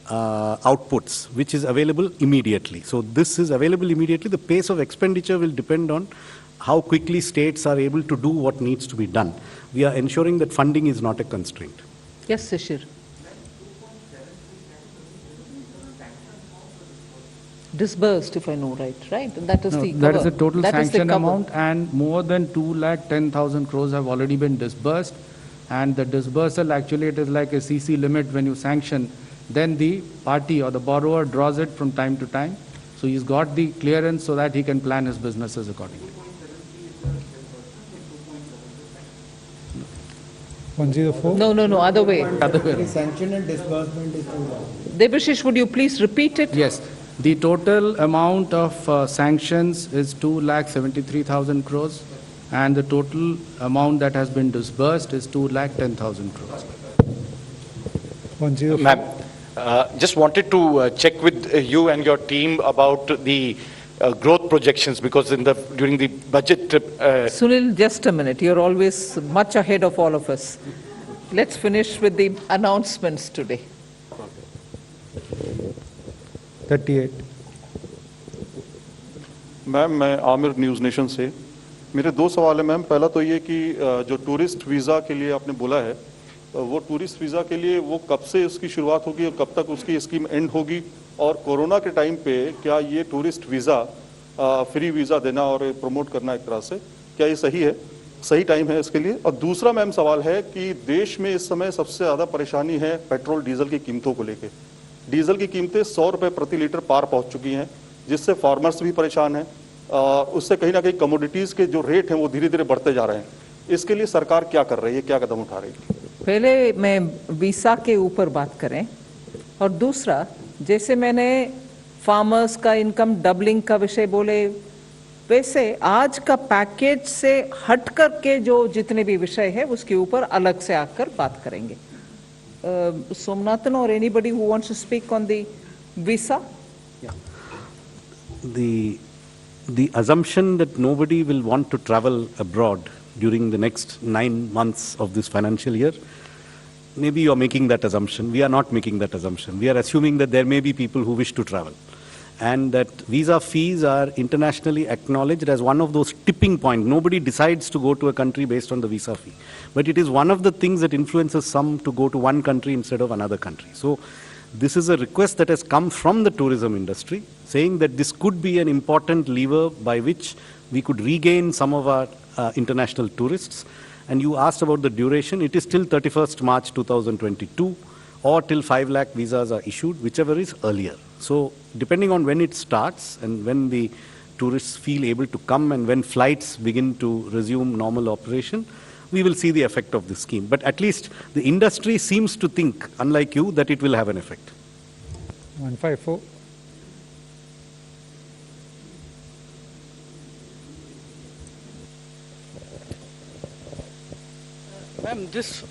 E: outputs, which is available immediately. So this is available immediately. The pace of expenditure will depend on how quickly states are able to do what needs to be done. We are ensuring that funding is not a constraint.
B: Yes, Shishir. Disbursed, if I know right? And that is the
H: That is the
B: cover.
H: total
B: That is the
H: sanction
B: cover.
H: amount, and more than 2,10,000 crores have already been disbursed. And the disbursal, actually, it is like a CC limit when you sanction. Then the party or the borrower draws it from time to time. So he's got the clearance so that he can plan his businesses accordingly.
A: 104?
B: No, other way.
C: Sanction and disbursement is too long.
B: Debashish, would you please repeat it?
H: Yes. The total amount of sanctions is 2,73,000 crores, and the total amount that has been disbursed is 2,10,000 crores.
A: 104?
J: Ma'am, just wanted to check with you and your team about the growth projections, because during the budget...
B: Sunil, just a minute. You're always much ahead of all of us. Let's finish with the announcements today.
A: 38.
L: Ma'am, मैं Aamir news nation से, मेरे 2 सवाल है ma'am. पहला तो ये कि जो टूरिस्ट वीज़ा के लिए आपने बोला है, वो टूरिस्ट वीज़ा के लिए वो कब से उसकी शुरुआत होगी और कब तक उसकी स्कीम एंड होगी, और कोरोना के टाइम पे क्या ये टूरिस्ट वीज़ा फ्री वीज़ा देना और प्रमोट करना एक तरह से, क्या ये सही है, सही टाइम है इसके लिए? और दूसरा मैम सवाल है कि देश में इस समय सबसे ज़्यादा परेशानी है पेट्रोल डीजल की कीमतों को लेकर। डीजल की कीमतें 100 रुपये प्रति लीटर पार पहुंच चुकी हैं, जिससे फार्मर्स भी परेशान हैं। उससे कहीं ना कहीं कमोडिटीज़ के जो रेट हैं वो धीरे धीरे बढ़ते जा रहे हैं। इसके लिए सरकार क्या कर रही है, क्या कदम उठा रही है?
B: पहले मैं वीसा के ऊपर बात करें, और दूसरा, जैसे मैंने फार्मर्स का इनकम डबलिंग का विषय बोले, वैसे आज का पैकेज से हट कर के जो जितने भी विषय है उसके ऊपर अलग से आकर बात करेंगे। Somnathan or anybody who wants to speak on the visa?
E: Yeah. The assumption that nobody will want to travel abroad during the next 9 months of this financial year, maybe you're making that assumption. We are not making that assumption. We are assuming that there may be people who wish to travel, and that visa fees are internationally acknowledged as one of those tipping points. Nobody decides to go to a country based on the visa fee, but it is one of the things that influences some to go to one country instead of another country. So this is a request that has come from the tourism industry, saying that this could be an important lever by which we could regain some of our international tourists. And you asked about the duration. It is till 31st March 2022, or till 5 lakh visas are issued, whichever is earlier. So depending on when it starts and when the tourists feel able to come and when flights begin to resume normal operation, we will see the effect of this scheme. But at least the industry seems to think, unlike you, that it will have an effect.
A: 154.
M: Ma'am, this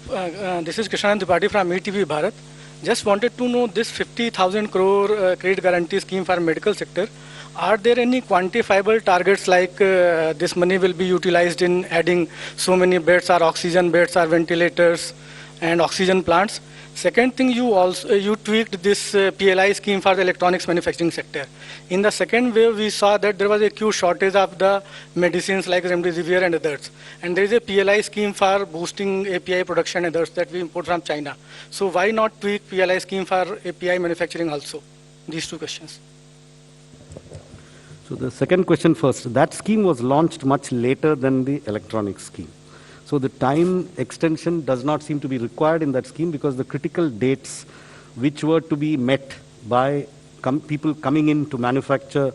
M: is Krishan Tripathi from ETV Bharat. Just wanted to know this 50,000 crore credit guarantee scheme for medical sector. Are there any quantifiable targets like this money will be utilized in adding so many beds or oxygen beds or ventilators and oxygen plants? Second thing, you tweaked this PLI scheme for the electronics manufacturing sector. In the second wave, we saw that there was a huge shortage of the medicines like remdesivir and others. And there is a PLI scheme for boosting API production and others that we import from China. So why not tweak PLI scheme for API manufacturing also? These two questions.
E: So the second question first. That scheme was launched much later than the electronics scheme. So the time extension does not seem to be required in that scheme because the critical dates which were to be met by people coming in to manufacture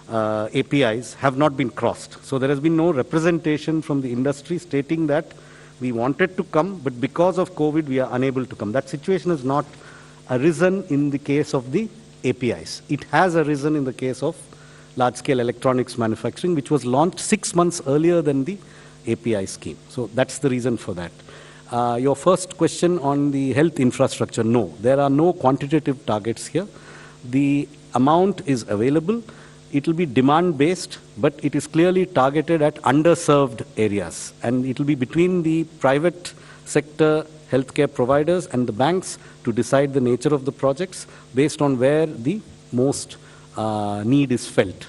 E: APIs have not been crossed. So there has been no representation from the industry stating that we wanted to come, but because of COVID, we are unable to come. That situation has not arisen in the case of the APIs. It has arisen in the case of large-scale electronics manufacturing, which was launched 6 months earlier than the API scheme. So that's the reason for that. Your first question on the health infrastructure, no. There are no quantitative targets here. The amount is available. It will be demand-based, but it is clearly targeted at underserved areas. And it will be between the private sector healthcare providers and the banks to decide the nature of the projects based on where the most need is felt.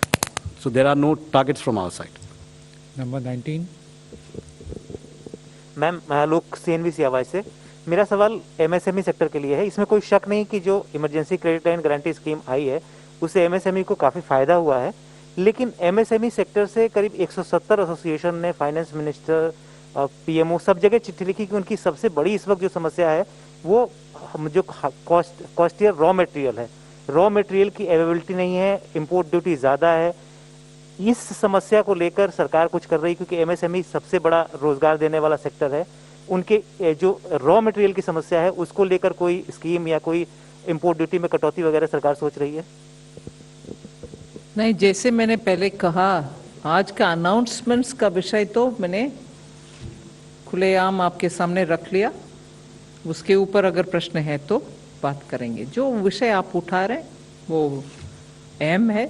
E: So there are no targets from our side.
A: Number 19.
N: Ma'am Alok CNBC आवाज से मेरा सवाल MSME sector के लिए है। इसमें कोई शक नहीं कि जो emergency credit line guarantee scheme आई है उससे MSME को काफ़ी फ़ायदा हुआ है, लेकिन MSME सेक्टर से करीब 170 एसोसिएशन ने फाइनेंस मिनिस्टर PMO सब जगह चिट्ठी लिखी कि उनकी सबसे बड़ी इस वक्त जो समस्या है वो जो कॉस्टियर रॉ मटेरियल है, रॉ मटेरियल की अवेलेबिलिटी नहीं है, इंपोर्ट ड्यूटी ज़्यादा है। इस समस्या को लेकर सरकार कुछ कर रही है क्योंकि MSME सबसे बड़ा रोजगार देने वाला सेक्टर है। उनके जो रॉ मटेरियल की समस्या है उसको लेकर कोई स्कीम या कोई इंपोर्ट ड्यूटी में कटौती वगैरह सरकार सोच रही है?
B: नहीं, जैसे मैंने पहले कहा, आज का अनाउंसमेंट्स का विषय तो मैंने खुलेआम आपके सामने रख लिया। उसके ऊपर अगर प्रश्न है तो बात करेंगे। जो विषय आप उठा रहे हैं वो अहम है,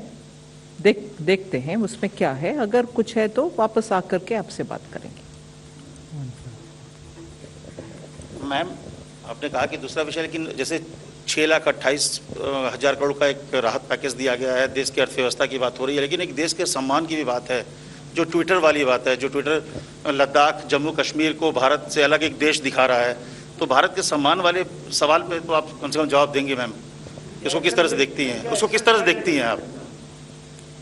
B: देखते हैं उसमें क्या है। अगर कुछ है तो वापस आकर के आपसे बात करेंगे।
O: मैम, आपने कहा कि दूसरा विषय, लेकिन जैसे 6,28,000 करोड़ का एक राहत पैकेज दिया गया है, देश की अर्थव्यवस्था की बात हो रही है, लेकिन एक देश के सम्मान की भी बात है। जो ट्विटर वाली बात है, जो ट्विटर लद्दाख जम्मू कश्मीर को भारत से अलग एक देश दिखा रहा है, तो भारत के सम्मान वाले सवाल पे तो आप कम से कम जवाब देंगे मैम। इसको किस तरह से देखती हैं, उसको किस तरह से देखती हैं आप?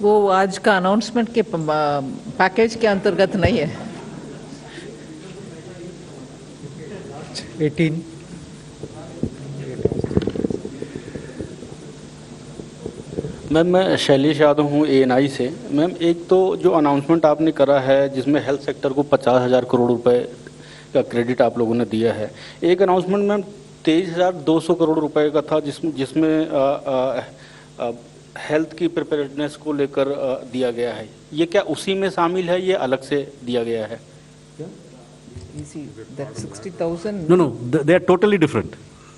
B: वो आज का अनाउंसमेंट के पैकेज के अंतर्गत नहीं है।
A: 18.
P: मैम, मैं शैलेश यादव हूँ ANI से। मैम, एक तो जो अनाउंसमेंट आपने करा है जिसमें हेल्थ सेक्टर को 50,000 करोड़ रुपए का क्रेडिट आप लोगों ने दिया है। एक अनाउंसमेंट मैम 23,200 करोड़ रुपए का था जिसमें हेल्थ की प्रिपेयर्डनेस को लेकर दिया गया है। ये क्या उसी में शामिल है, ये अलग से दिया गया है?
B: That 60,000.
E: No, they are totally different.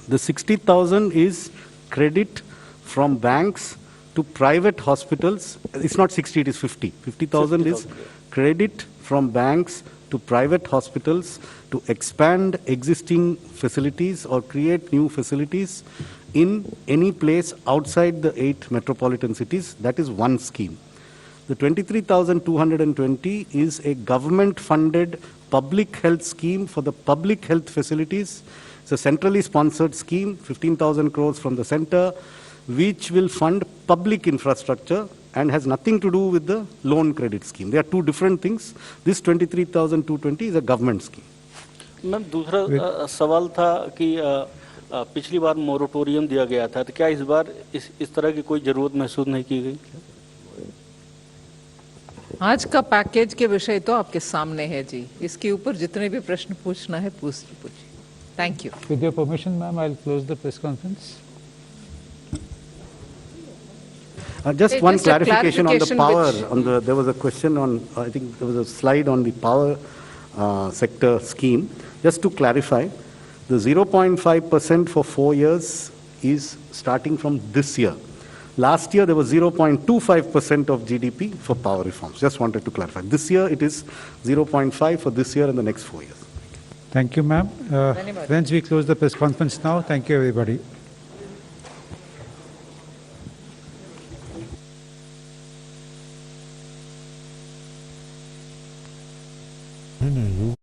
E: The 60,000 is credit from banks to private hospitals. It's not 60, it is 50. 50,000 is credit from banks to private hospitals to expand existing facilities or create new facilities in any place outside the 8 metropolitan cities. That is one scheme. The 23,220 is a government-funded public health scheme for the public health facilities. It's a centrally sponsored scheme, 15,000 crores from the center, which will fund public infrastructure and has nothing to do with the loan credit scheme. They are two different things. This 23,220 is a government scheme.
P: Ma'am, दूसरा सवाल था कि पिछली बार moratorium दिया गया था, तो क्या इस बार इस तरह की कोई जरूरत महसूस नहीं की गई?
B: आज का पैकेज के विषय तो आपके सामने है जी। इसके ऊपर जितने भी प्रश्न पूछना है पूछिए। Thank you.
A: With your permission, ma'am, I'll close the press conference.
E: Just one clarification on the power. There was a question on, I think there was a slide on the power sector scheme. Just to clarify, the 0.5% for 4 years is starting from this year. Last year, there was 0.25% of GDP for power reforms. Just wanted to clarify. This year, it is 0.5 for this year and the next 4 years.
A: Thank you, ma'am. Friends, we close the press conference now. Thank you, everybody.
Q: No, you